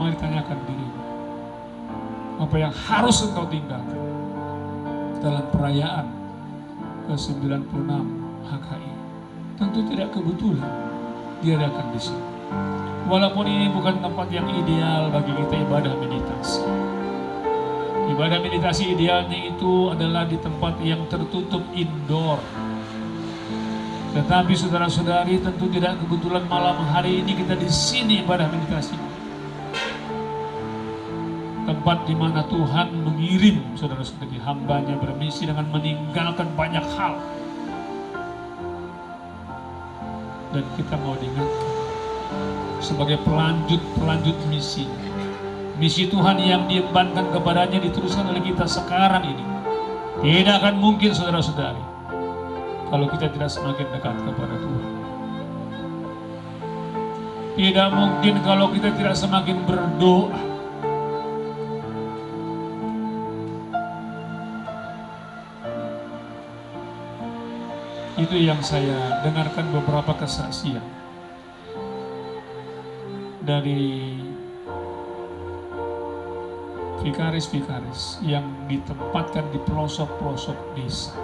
Mari tanyakan dirimu, apa yang harus engkau tinggalkan dalam perayaan ke-96 HKI. Tentu tidak kebetulan diadakan di sini. Walaupun ini bukan tempat yang ideal bagi kita ibadah meditasi. Ibadah meditasi idealnya itu adalah di tempat yang tertutup indoor. Tetapi saudara-saudari, tentu tidak kebetulan malam hari ini kita di sini ibadah meditasi. Tempat di mana Tuhan mengirim saudara-saudari hambanya bermisi dengan meninggalkan banyak hal. Dan kita mau diingatkan sebagai pelanjut misi. Misi Tuhan yang diembankan kepadanya diteruskan oleh kita sekarang ini. Tidak akan mungkin saudara-saudari kalau kita tidak semakin dekat kepada Tuhan. Tidak mungkin kalau kita tidak semakin berdoa. Itu yang saya dengarkan beberapa kesaksian dari vikaris-vikaris yang ditempatkan di pelosok-pelosok desa,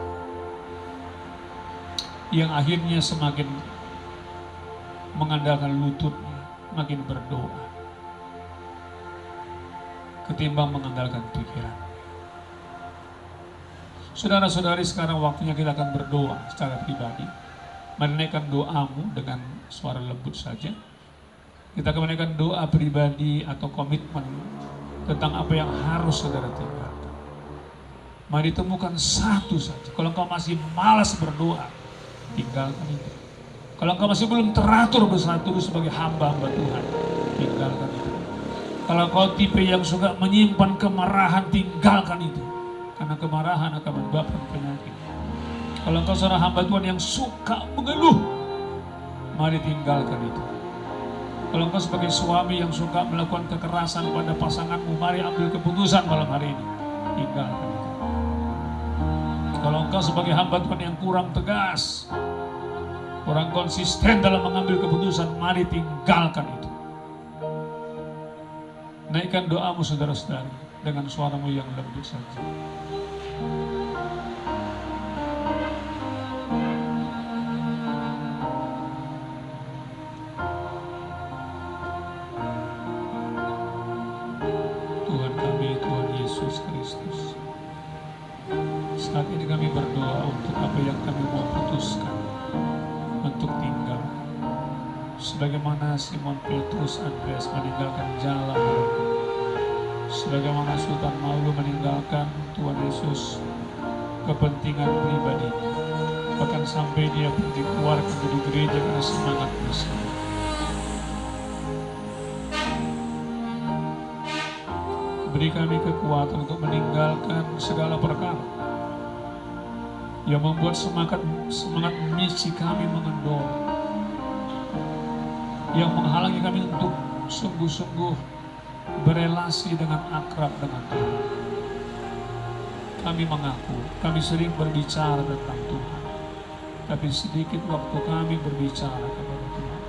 yang akhirnya semakin mengandalkan lututnya, makin berdoa ketimbang mengandalkan pikiran. Saudara-saudari, sekarang waktunya kita akan berdoa secara pribadi. Menaikkan doamu dengan suara lembut saja. Kita akan menaikkan doa pribadi atau komitmen tentang apa yang harus saudara tinggalkan. Mari temukan satu saja. Kalau engkau masih malas berdoa, tinggalkan itu. Kalau engkau masih belum teratur bersatu sebagai hamba-hamba Tuhan, tinggalkan itu. Kalau kau tipe yang suka menyimpan kemarahan, tinggalkan itu. Karena kemarahan akan menyebabkan penyakit. Kalau engkau seorang hamba Tuhan yang suka mengeluh, mari tinggalkan itu. Kalau engkau sebagai suami yang suka melakukan kekerasan pada pasanganmu, mari ambil keputusan malam hari ini, tinggalkan itu. Kalau engkau sebagai hamba Tuhan yang kurang tegas, kurang konsisten dalam mengambil keputusan, mari tinggalkan itu. Naikkan doamu saudara-saudari dengan suaramu yang lembut saja. Tuhan kami, Tuhan Yesus Kristus, saat ini kami berdoa untuk apa yang kami mau putuskan untuk tinggal. Sebagaimana Simon Petrus Andreas meninggalkan jalan, sebagaimana Sultan Maulu meninggalkan Tuhan Yesus kepentingan pribadi, bahkan sampai dia pergi keluar ke gedung gereja karena semangat misi. Beri kami kekuatan untuk meninggalkan segala perkara yang membuat semangat misi kami mengendor, yang menghalangi kami untuk sungguh-sungguh berelasi dengan akrab dengan Tuhan. Kami mengaku, kami sering berbicara tentang Tuhan, tapi sedikit waktu kami berbicara kepada Tuhan.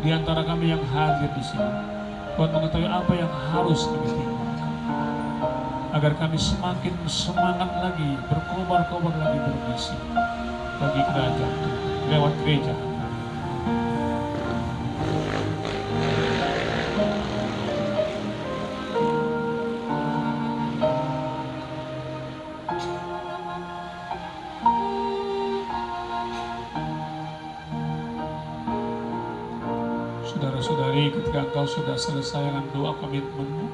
Di antara kami yang hadir di sini, Tuhan mengetahui apa yang harus kami tinggalkan, agar kami semakin semangat lagi, berkobar-kobar lagi bermisi bagi kerajaan Tuhan lewat gereja. saudari, ketika engkau sudah selesai dengan doa komitmenmu,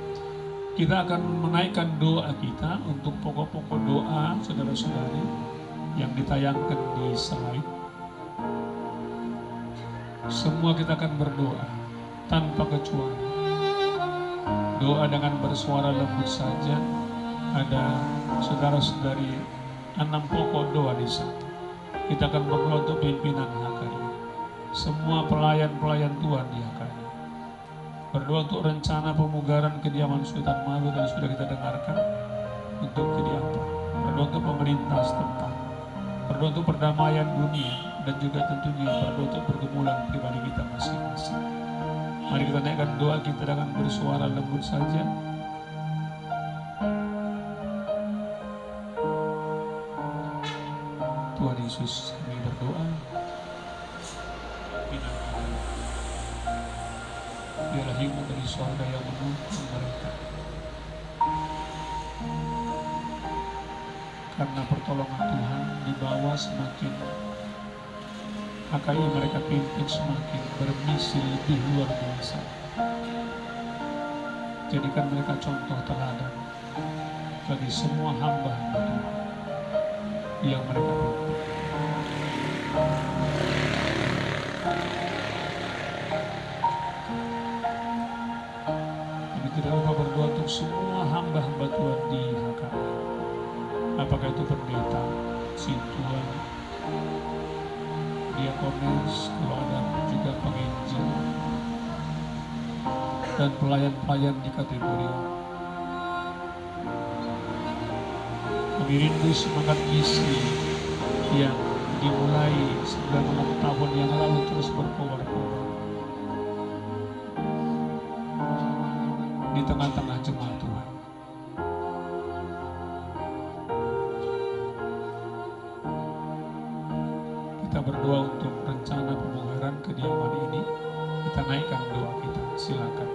kita akan menaikkan doa kita untuk pokok-pokok doa saudara-saudari yang ditayangkan di slide. Semua kita akan berdoa tanpa kecuali. Doa dengan bersuara lembut saja. Ada saudara-saudari 6 pokok doa di sana. Kita akan berdoa untuk pimpinan HKI. Semua pelayan-pelayan Tuhan di HKI. Berdoa untuk rencana pemugaran kediaman Sultan Malu dan sudah kita dengarkan untuk kediaman. Berdoa untuk pemerintah setempat. Berdoa untuk perdamaian dunia dan juga tentunya berdoa untuk pergumulan pribadi kita masing-masing. Mari kita naikkan doa kita dengan bersuara lembut saja. Tuhan Yesus, kami berdoa. Biarlah hikmat dari surga yang menuntun mereka. Karena pertolongan Tuhan di bawah semakin HKI mereka pimpin semakin bermisi lebih luar biasa. Jadikan mereka contoh teladan bagi semua hamba-hamba Tuhan yang mereka pimpin. Kami tidak lupa berdoa untuk semua hamba-hamba Tuhan di HKI. Apakah itu pendeta, sintuan, diakonis, kalau ada juga penginjil, dan pelayan-pelayan di kategori. Kami rindu semangat misi yang dimulai 96 tahun yang lalu terus berkobar-kobar di tengah-tengah jemaat Tuhan. Kita berdoa untuk rencana pemugaran kediaman ini. Kita naikkan doa kita, silakan.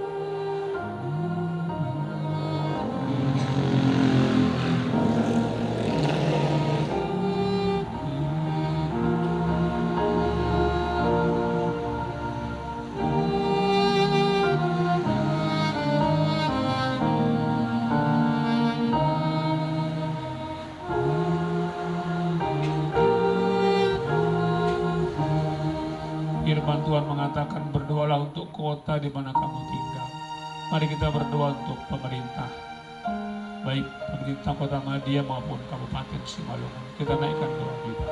Firman Tuhan mengatakan berdoalah untuk kota di mana kamu tinggal. Mari kita berdoa untuk pemerintah, baik pemerintah Kota Madia maupun Kabupaten Simalungun. Kita naikkan doa kita.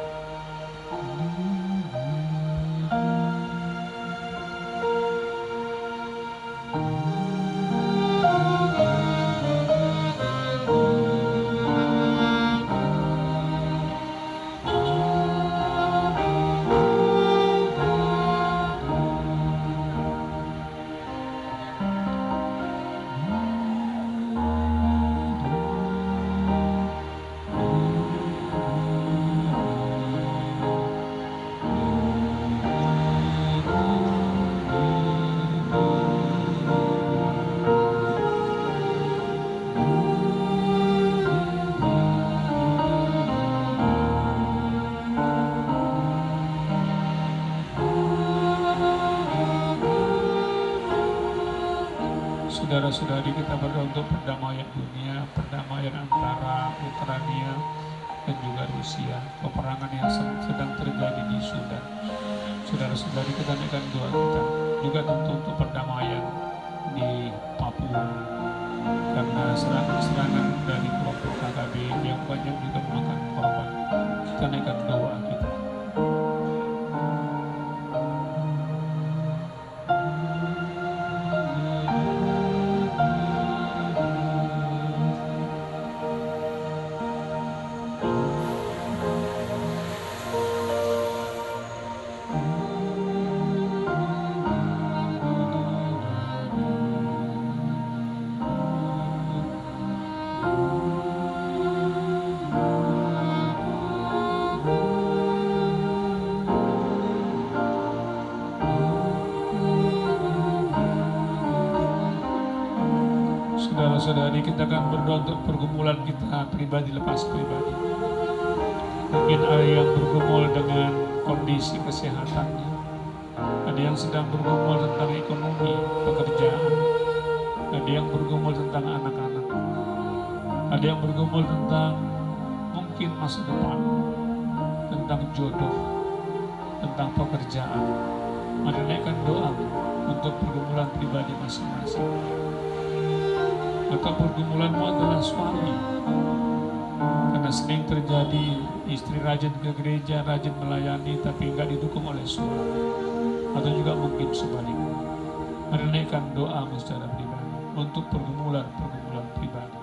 Saudara-saudari, kita berdoa untuk perdamaian dunia, perdamaian antara Ukraina dan juga Rusia, peperangan yang sedang terjadi di Sudan. Saudara-saudari, kita naikkan doa kita juga tentu untuk perdamaian di Papua, karena serangan-serangan dari kelompok KKB yang banyak juga memakan korban. Kita naikkan doa kita. Saudara-saudari, kita akan berdoa untuk pergumulan kita pribadi lepas pribadi. Mungkin ada yang bergumul dengan kondisi kesehatannya, Ada yang sedang bergumul tentang ekonomi, pekerjaan. Ada yang bergumul tentang anak-anak. Ada yang bergumul tentang mungkin masa depan, tentang jodoh, tentang pekerjaan. Mari naikkan doa untuk pergumulan pribadi masing-masing. Atau pergumulanmu adalah suami, karena sering terjadi istri rajin ke gereja, rajin melayani, tapi enggak didukung oleh suami. Atau juga mungkin sebaliknya. Mari naikkan doamu secara pribadi untuk pergumulan-pergumulan pribadi.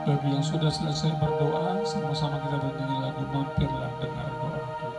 Bagi yang sudah selesai berdoa, sama-sama kita bernyanyi lagu Mampirlah Dengar Doaku.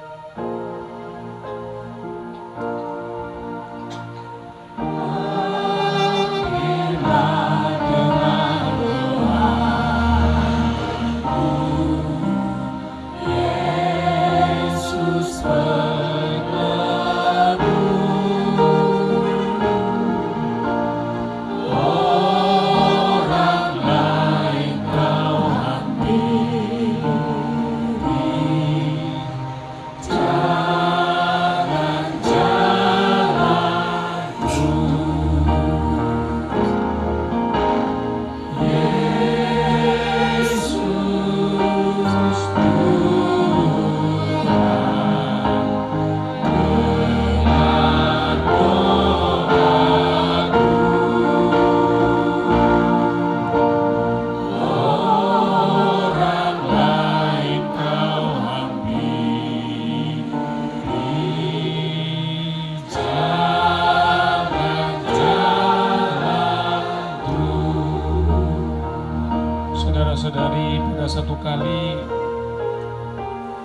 Saudara-saudari, pada satu kali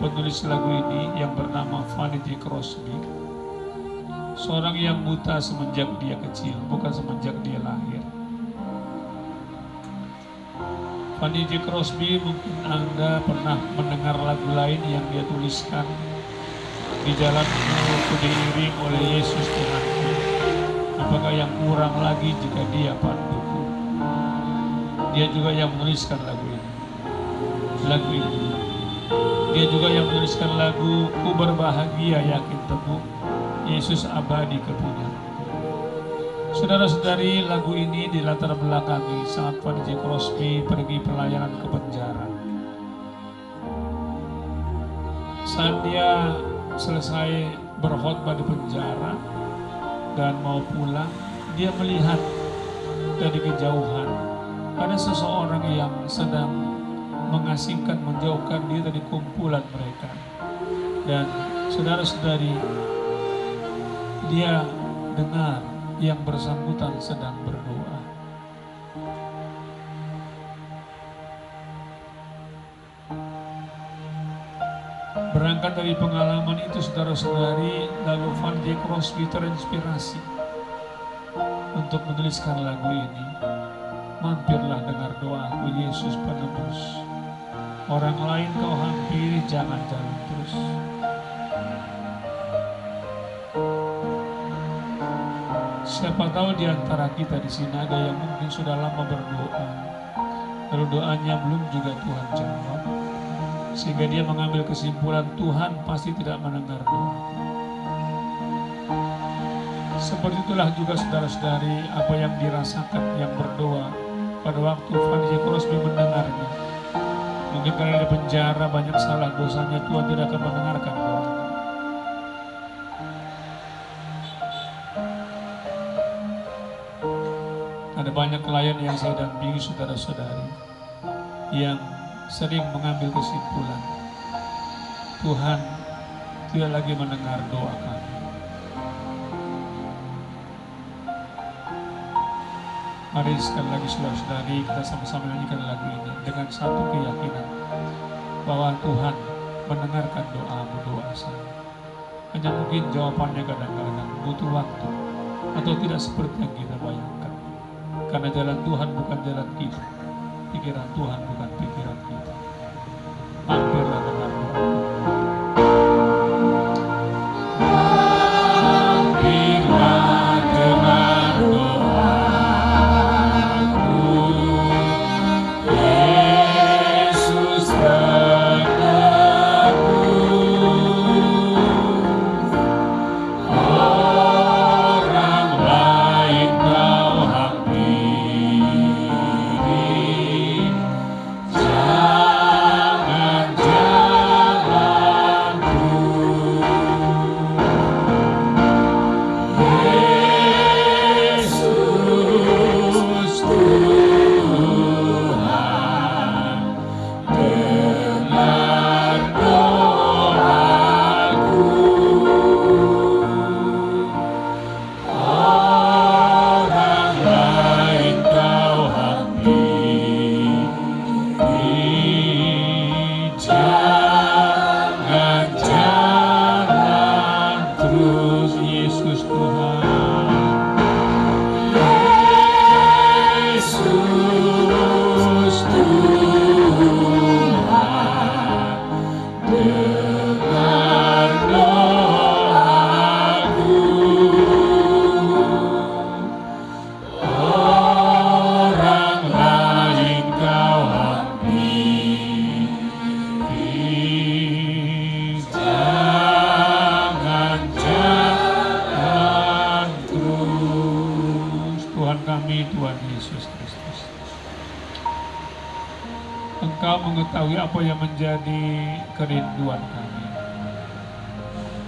penulis lagu ini yang bernama Fanny J. Crosby, seorang yang buta semenjak dia kecil, bukan semenjak dia lahir. Fanny J. Crosby, mungkin Anda pernah mendengar lagu lain yang dia tuliskan, Di Jalanmu Ku Diiring oleh Yesus Tuhanku, apakah yang kurang lagi jika Dia panduku. Dia juga yang menuliskan lagu ini. Dia juga yang menuliskan lagu Ku Berbahagia Yakin Teguh, Yesus Abadi Kepunyaan. Saudara-saudari, lagu ini dilatar belakangi saat Fanny J. Crosby pergi pelayanan ke penjara. Saat dia selesai berkhotbah di penjara dan mau pulang, dia melihat dari kejauhan ada seseorang yang sedang mengasingkan, menjauhkan diri dari kumpulan mereka. Dan saudara-saudari, dia dengar yang bersangkutan sedang berdoa. Berangkat dari pengalaman itu, saudara-saudari, lalu Fanny J. Crosby terinspirasi untuk menuliskan lagu ini. Mampirlah dengar doaku, Yesus penebus. Orang lain kau hampiri, jangan jalan terus. Siapa tahu di antara kita di sini ada yang mungkin sudah lama berdoa, lalu doanya belum juga Tuhan jawab, sehingga dia mengambil kesimpulan Tuhan pasti tidak mendengar doa. Seperti itulah juga saudara-saudari apa yang dirasakan yang berdoa pada waktu Fanny J. Crosby mendengarnya. Mungkin karena di penjara banyak salah dosanya, Tuhan tidak akan mendengarkan doanya. Ada banyak klien yang saya dampingi, saudara-saudari, yang sering mengambil kesimpulan Tuhan tidak lagi mendengar doa kami. Mari sekali lagi saudara-saudari, kita sama-sama nyanyikan lagu ini dengan satu keyakinan bahwa Tuhan mendengarkan doa saya. Hanya mungkin jawabannya kadang-kadang butuh waktu atau tidak seperti yang kita bayangkan. Karena jalan Tuhan bukan jalan kita, pikiran Tuhan bukan pikiran kita. Hampirlah dengan doa. Hampirlah dengan doaku, Yesus Anakku. Orang lain kau hampiri, jangan jalanku. Yesus Tuhan, dengar doaku. Orang lain kau hampiri, jangan jalan terus. Yesus Tuhan, Yesus Tuhan, dengar doaku. Orang lain kau hampiri, jangan jalan terus. Tuhan kami, Tuhan Yesus Kristus, Engkau mengetahui apa yang menjadi kerinduan kami.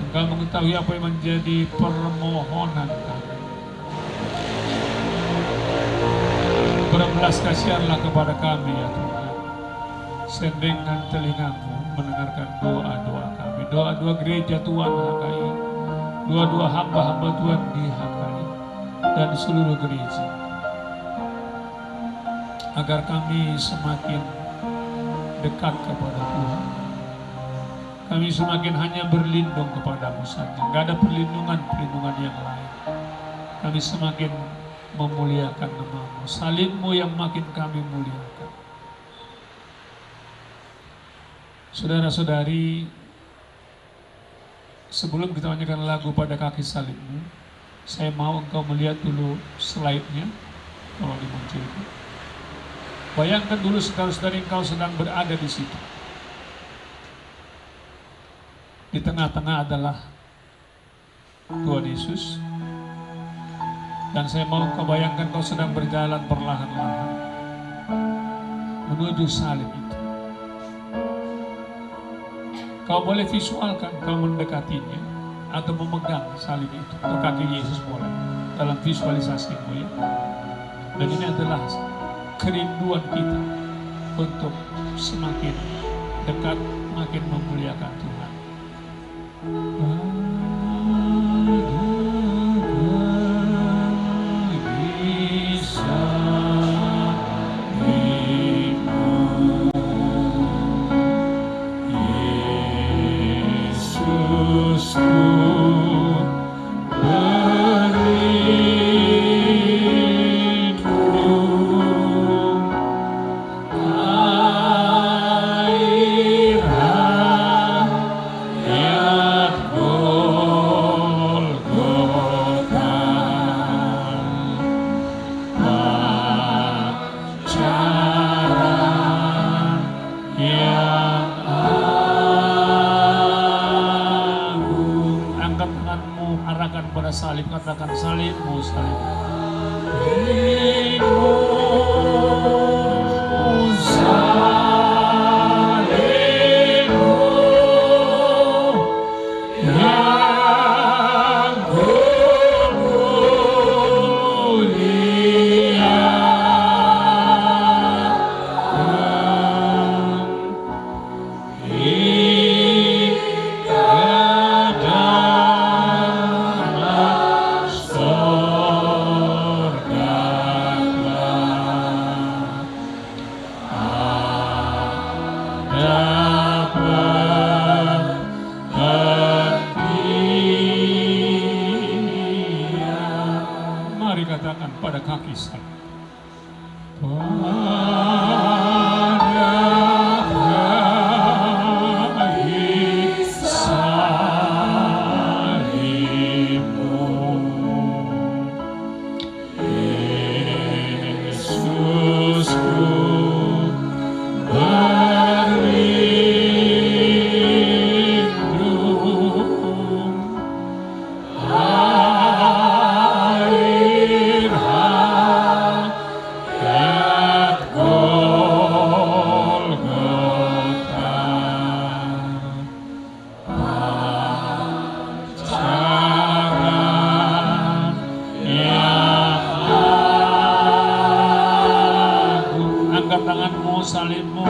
Engkau mengetahui apa yang menjadi permohonan kami. Berbelas kasihanlah kepada kami ya Tuhan. Sendengkan telingamu mendengarkan doa-doa kami. Doa-doa gereja Tuhan HKI, doa-doa hamba-hamba Tuhan di HKI dan seluruh gereja, agar kami semakin dekat kepada Tuhan. Kami semakin hanya berlindung kepadamu saja, gak ada perlindungan yang lain. Kami semakin memuliakan nama-Mu, salib-Mu yang makin kami muliakan. Saudara-saudari, sebelum kita menyanyikan lagu pada kaki salib-Mu, saya mau engkau melihat dulu slide-nya, kalau dimunculkan. Bayangkan dulu saudara-saudari, engkau sedang berada di situ. Di tengah-tengah adalah Tuhan Yesus. Dan saya mau kau bayangkan kau sedang berjalan perlahan-lahan menuju salib itu. Kau boleh visualkan kau mendekatinya atau memegang salib itu atau kaki Yesus boleh dalam visualisasimu ya. Dan ini adalah kerinduan kita untuk semakin dekat, makin memuliakan Tuhan. Salib, katakan salibmu, salibmu. Dapat hati pada kaki salib. Angkat tanganmu, salibmu,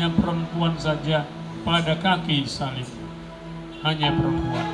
hanya perempuan saja pada kaki salib, hanya perempuan.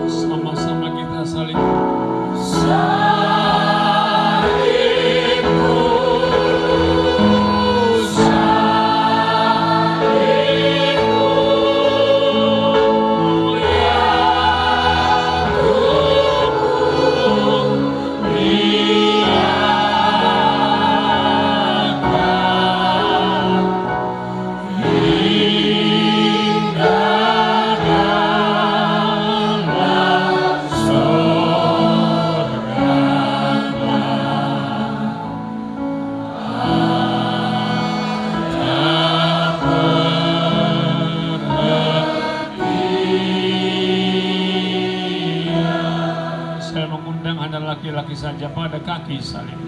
Sama-sama kita saling laki-laki saja pada kaki salib.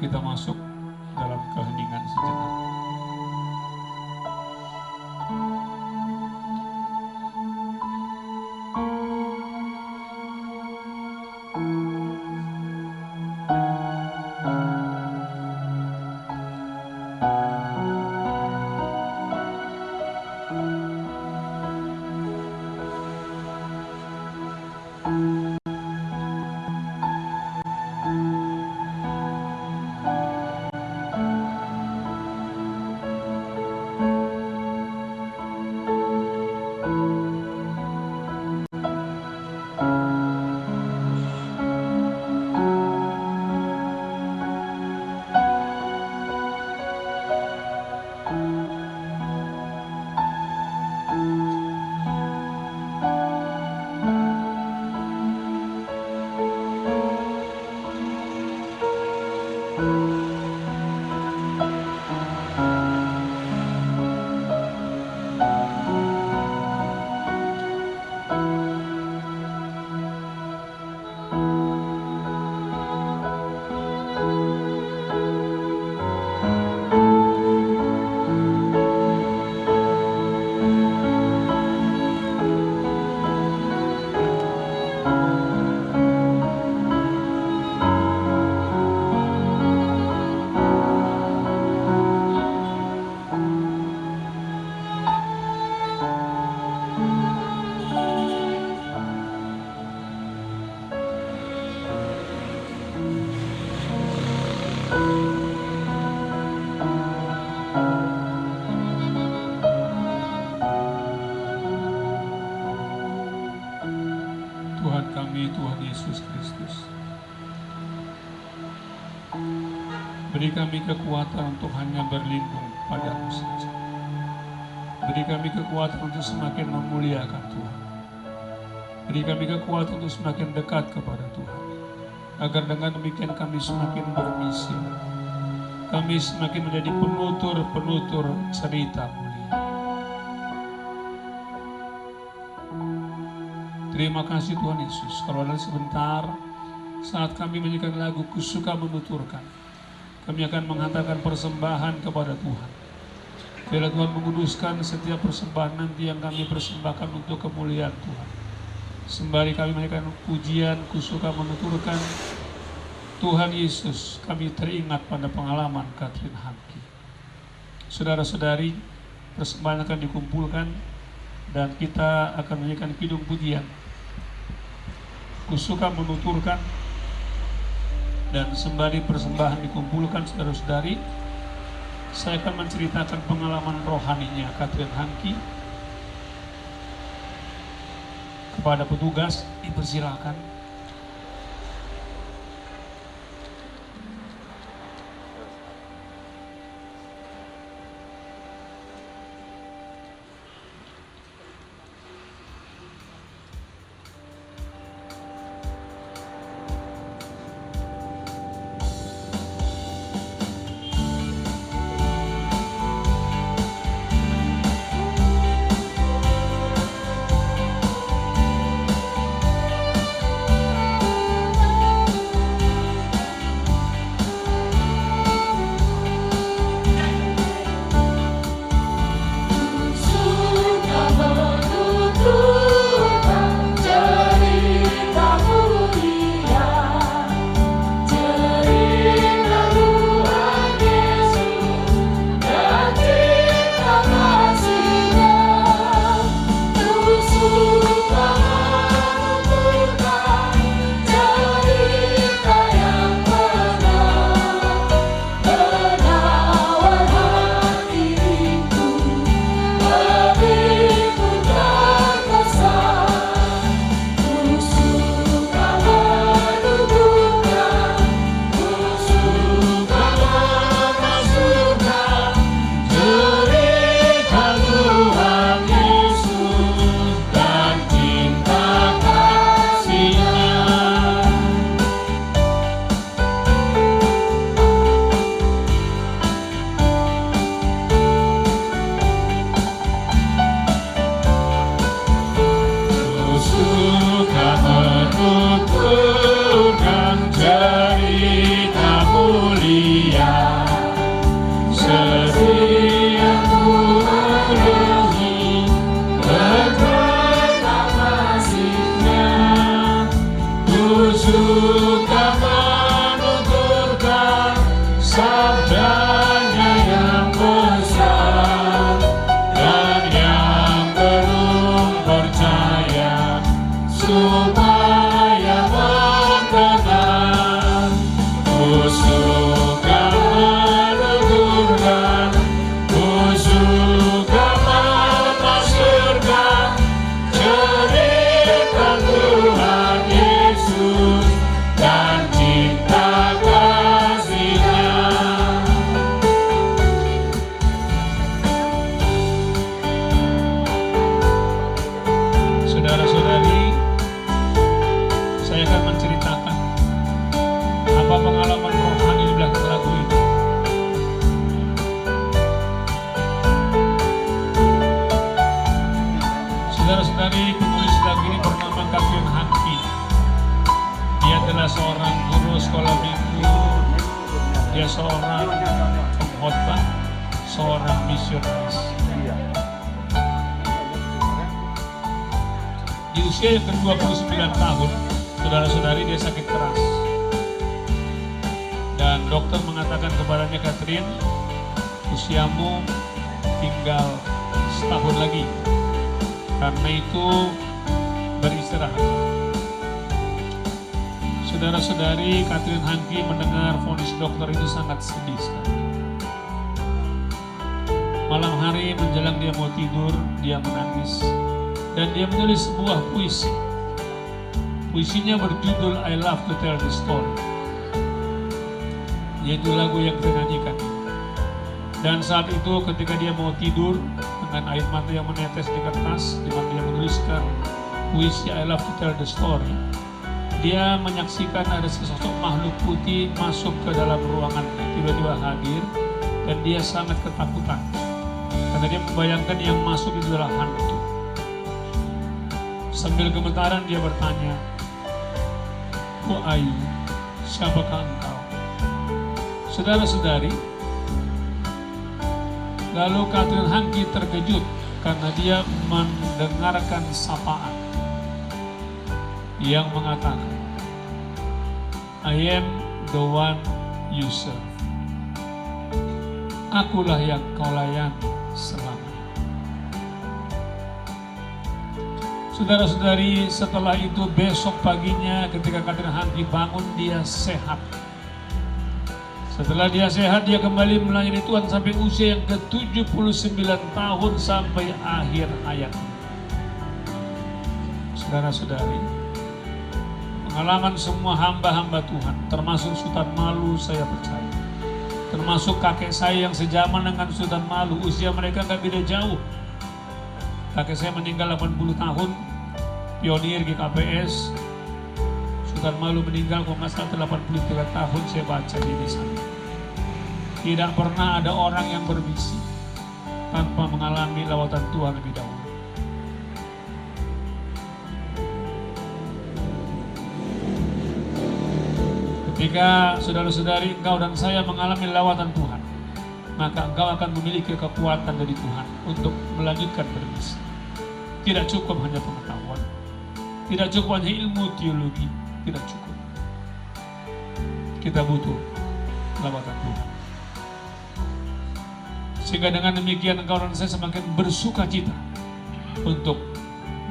Kita masuk dalam keheningan sejenak. Tuhan kami, Tuhan Yesus Kristus, beri kami kekuatan untuk hanya berlindung padamu saja. Beri kami kekuatan untuk semakin memuliakan Tuhan. Beri kami kekuatan untuk semakin dekat kepada Tuhan, agar dengan demikian kami semakin bermisi. Kami semakin menjadi penutur-penutur cerita mulia. Terima kasih Tuhan Yesus. Kalau ada sebentar saat kami menyanyikan lagu Kusuka Menuturkan, kami akan menghantarkan persembahan kepada Tuhan. Biarlah Tuhan menguduskan setiap persembahan nanti yang kami persembahkan untuk kemuliaan Tuhan. Sembari kami menyanyikan pujian Kusuka Menuturkan, Tuhan Yesus, kami teringat pada pengalaman Katrin Hanki. Saudara-saudari, persembahan akan dikumpulkan dan kita akan menyanyikan kidung pujian Kusuka Menuturkan. Dan sembari persembahan dikumpulkan, saudara-saudari, saya akan menceritakan pengalaman rohaninya Katrin Hanki. Kepada petugas dipersilakan. Dan cinta kasih-Nya Dia seorang pengkhotbah, seorang misionaris. Di usia yang ke-29 tahun, saudara-saudari, dia sakit keras. Dan dokter mengatakan kepadanya, Catherine, usiamu tinggal setahun lagi. Karena itu beristirahat. Saudara-saudari, Catherine Hanke mendengar vonis dokter itu sangat sedih sekali. Malam hari menjelang dia mau tidur, dia menangis. Dan dia menulis sebuah puisi. Puisinya berjudul I Love to Tell the Story. Yaitu lagu yang kita nyanyikan. Dan saat itu ketika dia mau tidur dengan air mata yang menetes di kertas, di mana dia menuliskan puisi I Love to Tell the Story, dia menyaksikan ada sesosok makhluk putih masuk ke dalam ruangan, tiba-tiba hadir, dan dia sangat ketakutan karena dia membayangkan yang masuk itu adalah hantu. Sambil gemetaran dia bertanya, "Who are you? Siapakah engkau?" Saudara-saudari, lalu Catherine Hanke terkejut karena dia mendengarkan sapaan yang mengatakan, I am the one you serve. Akulah yang kau layani selamanya. Saudara-saudari, setelah itu besok paginya ketika Catherine Hanke bangun, dia sehat. Setelah dia sehat, dia kembali melayani Tuhan sampai usia yang ke-79 tahun sampai akhir hayat. Saudara-saudari, pengalaman semua hamba-hamba Tuhan, termasuk Sultan Malu, saya percaya. Termasuk kakek saya yang sejaman dengan Sultan Malu, usia mereka gak beda jauh. Kakek saya meninggal 80 tahun, pionir GKPS. Sultan Malu meninggal kalau nggak salah 83 tahun, saya baca di sana. Tidak pernah ada orang yang berbisi tanpa mengalami lawatan Tuhan lebih dahulu. Ketika saudara-saudari engkau dan saya mengalami lawatan Tuhan, maka engkau akan memiliki kekuatan dari Tuhan untuk melanjutkan berbisi. Tidak cukup hanya pengetahuan, tidak cukup hanya ilmu teologi, tidak cukup. Kita butuh lawatan Tuhan. Sehingga dengan demikian engkau dan saya semakin bersuka cita untuk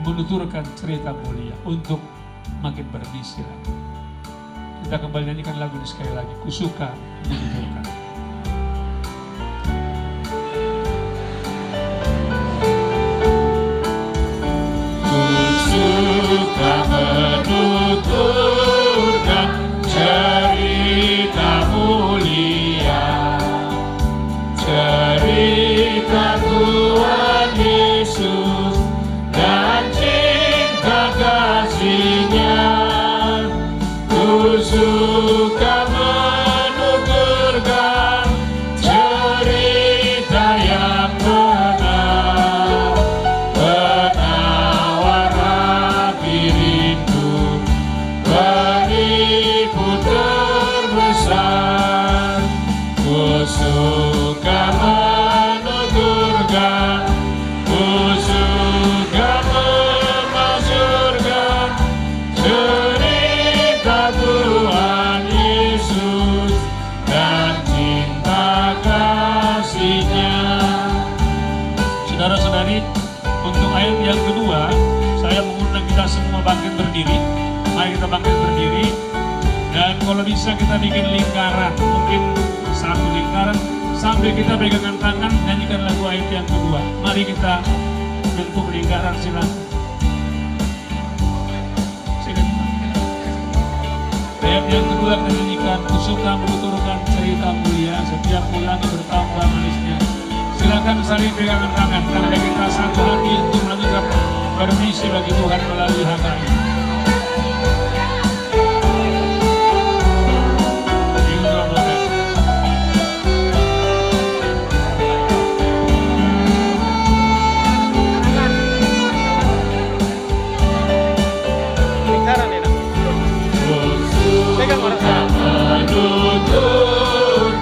menuturkan cerita mulia, untuk makin berbisi lagi. Kita kembali nyanyikan lagu ini sekali lagi. Kusuka menuturkan. Kusuka menuturkan cerita mulia, cerita Tuhan Yesus dan cinta kasih-Nya. Kusuka menuturkan cerita yang benar, penawar hati rindu, penipu terbesar. Kusuka menuturkan, kusuka memasyurkan cerita Tuhan Yesus dan cinta kasih-Nya. Saudara-saudari, untuk ayat yang kedua, saya mengundang kita semua bangkit berdiri. Mari kita bangkit berdiri. Dan kalau bisa kita bikin lingkaran, mungkin satu lingkaran, sambil kita pegangan tangan, nyanyikan lagu ayat yang kedua. Mari kita bentuk lingkaran, silakan. Ayat yang kedua kita nyanyikan, kusuka menuturkan cerita mulia, setiap ulangi bertambah manisnya. Silakan saling pegangan tangan, karena kita satu hati untuk melanjutkan permisi bagi Tuhan melalui HKI. Menuturkan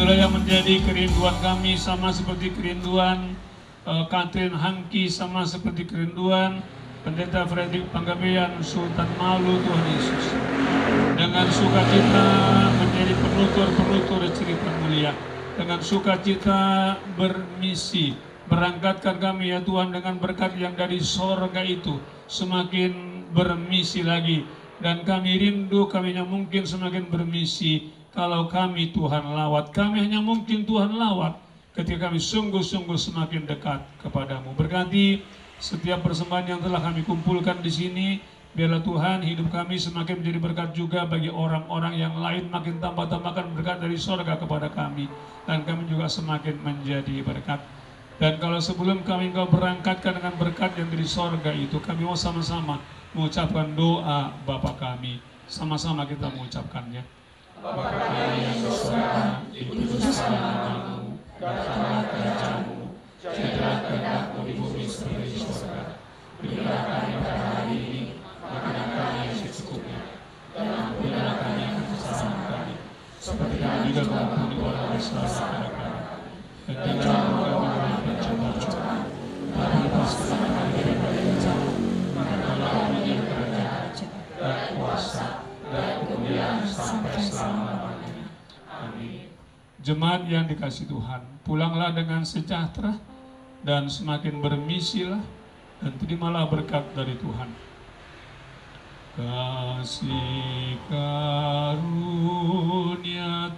Itulah yang menjadi kerinduan kami, sama seperti kerinduan Katrin Hangki, sama seperti kerinduan Pendeta Fredrik Panggabean, Sultan Malu, Tuhan Yesus. Dengan sukacita menjadi penutur-penutur cerita mulia. Dengan sukacita bermisi, berangkatkan kami ya Tuhan dengan berkat yang dari sorga itu. Semakin bermisi lagi. Dan kami rindu, kami hanya mungkin semakin bermisi kalau kami Tuhan lawat. Kami hanya mungkin Tuhan lawat ketika kami sungguh-sungguh semakin dekat kepadamu. Berkati setiap persembahan yang telah kami kumpulkan di sini, biarlah Tuhan hidup kami semakin menjadi berkat juga bagi orang-orang yang lain, makin tambah-tambahkan berkat dari sorga kepada kami, dan kami juga semakin menjadi berkat. Dan kalau sebelum kami Engkau berangkatkan dengan berkat yang dari sorga itu, kami mau sama-sama mengucapkan doa Bapa kami. Sama-sama kita mengucapkannya. Bapa kami yang di surga, dikuduskan namamu, datanglah kerajaanmu, jadilah kehendak-Mu di bumi seperti di surga. Berilah kami pada hari ini makanan kami yang secukupnya, dan ampunilah kami akan kesalahan kami, seperti kami juga mengampuni orang yang bersalah kepada kami. Dan jangan membawa kami ke pencobaan, tapi lepaskanlah kami daripada yang jahat. Maka kami yang kerajaan dan kuasa dan kemuliaan sampai selama-lamanya. Amin. Jemaat yang dikasihi Tuhan, pulanglah dengan sejahtera dan semakin bermisilah dan terimalah berkat dari Tuhan. Kasih karunia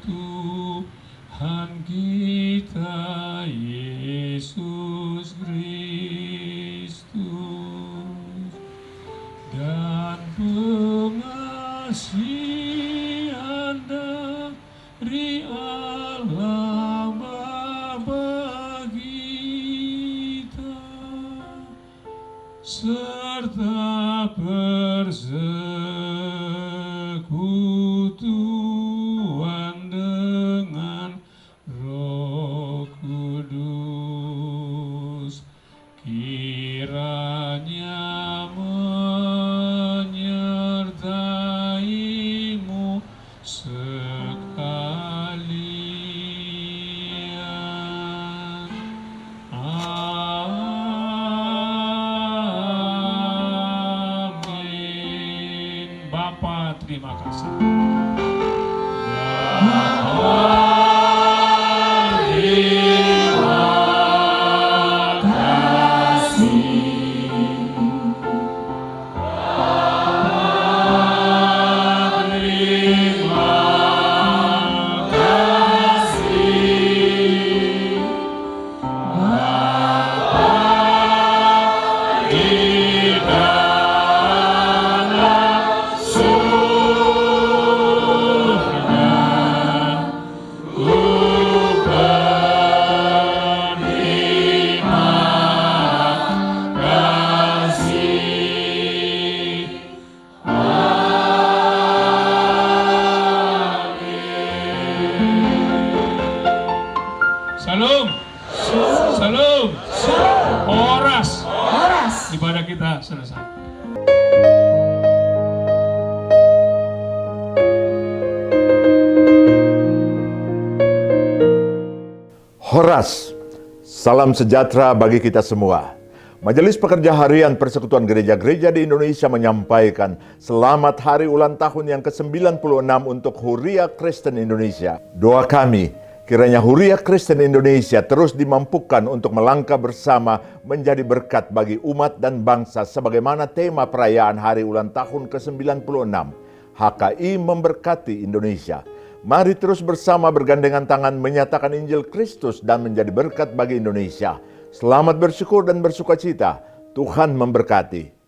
Tuhan kita Yesus Kristus dan pengasihan dari Allah Bapa kita serta persekutuan dengan Roh Kudus kiranya menyertaimu sekalian. Amin. Bapa, terima kasih. Salam. Salam. Horas. Ibadah kita selesai. Horas, salam sejahtera bagi kita semua. Majelis Pekerja Harian Persekutuan Gereja-Gereja di Indonesia menyampaikan selamat hari ulang tahun yang ke-96 untuk Huria Kristen Indonesia. Doa kami, kiranya Huria Kristen Indonesia terus dimampukan untuk melangkah bersama menjadi berkat bagi umat dan bangsa sebagaimana tema perayaan hari ulang tahun ke-96. HKI memberkati Indonesia. Mari terus bersama bergandengan tangan menyatakan Injil Kristus dan menjadi berkat bagi Indonesia. Selamat bersyukur dan bersukacita. Tuhan memberkati.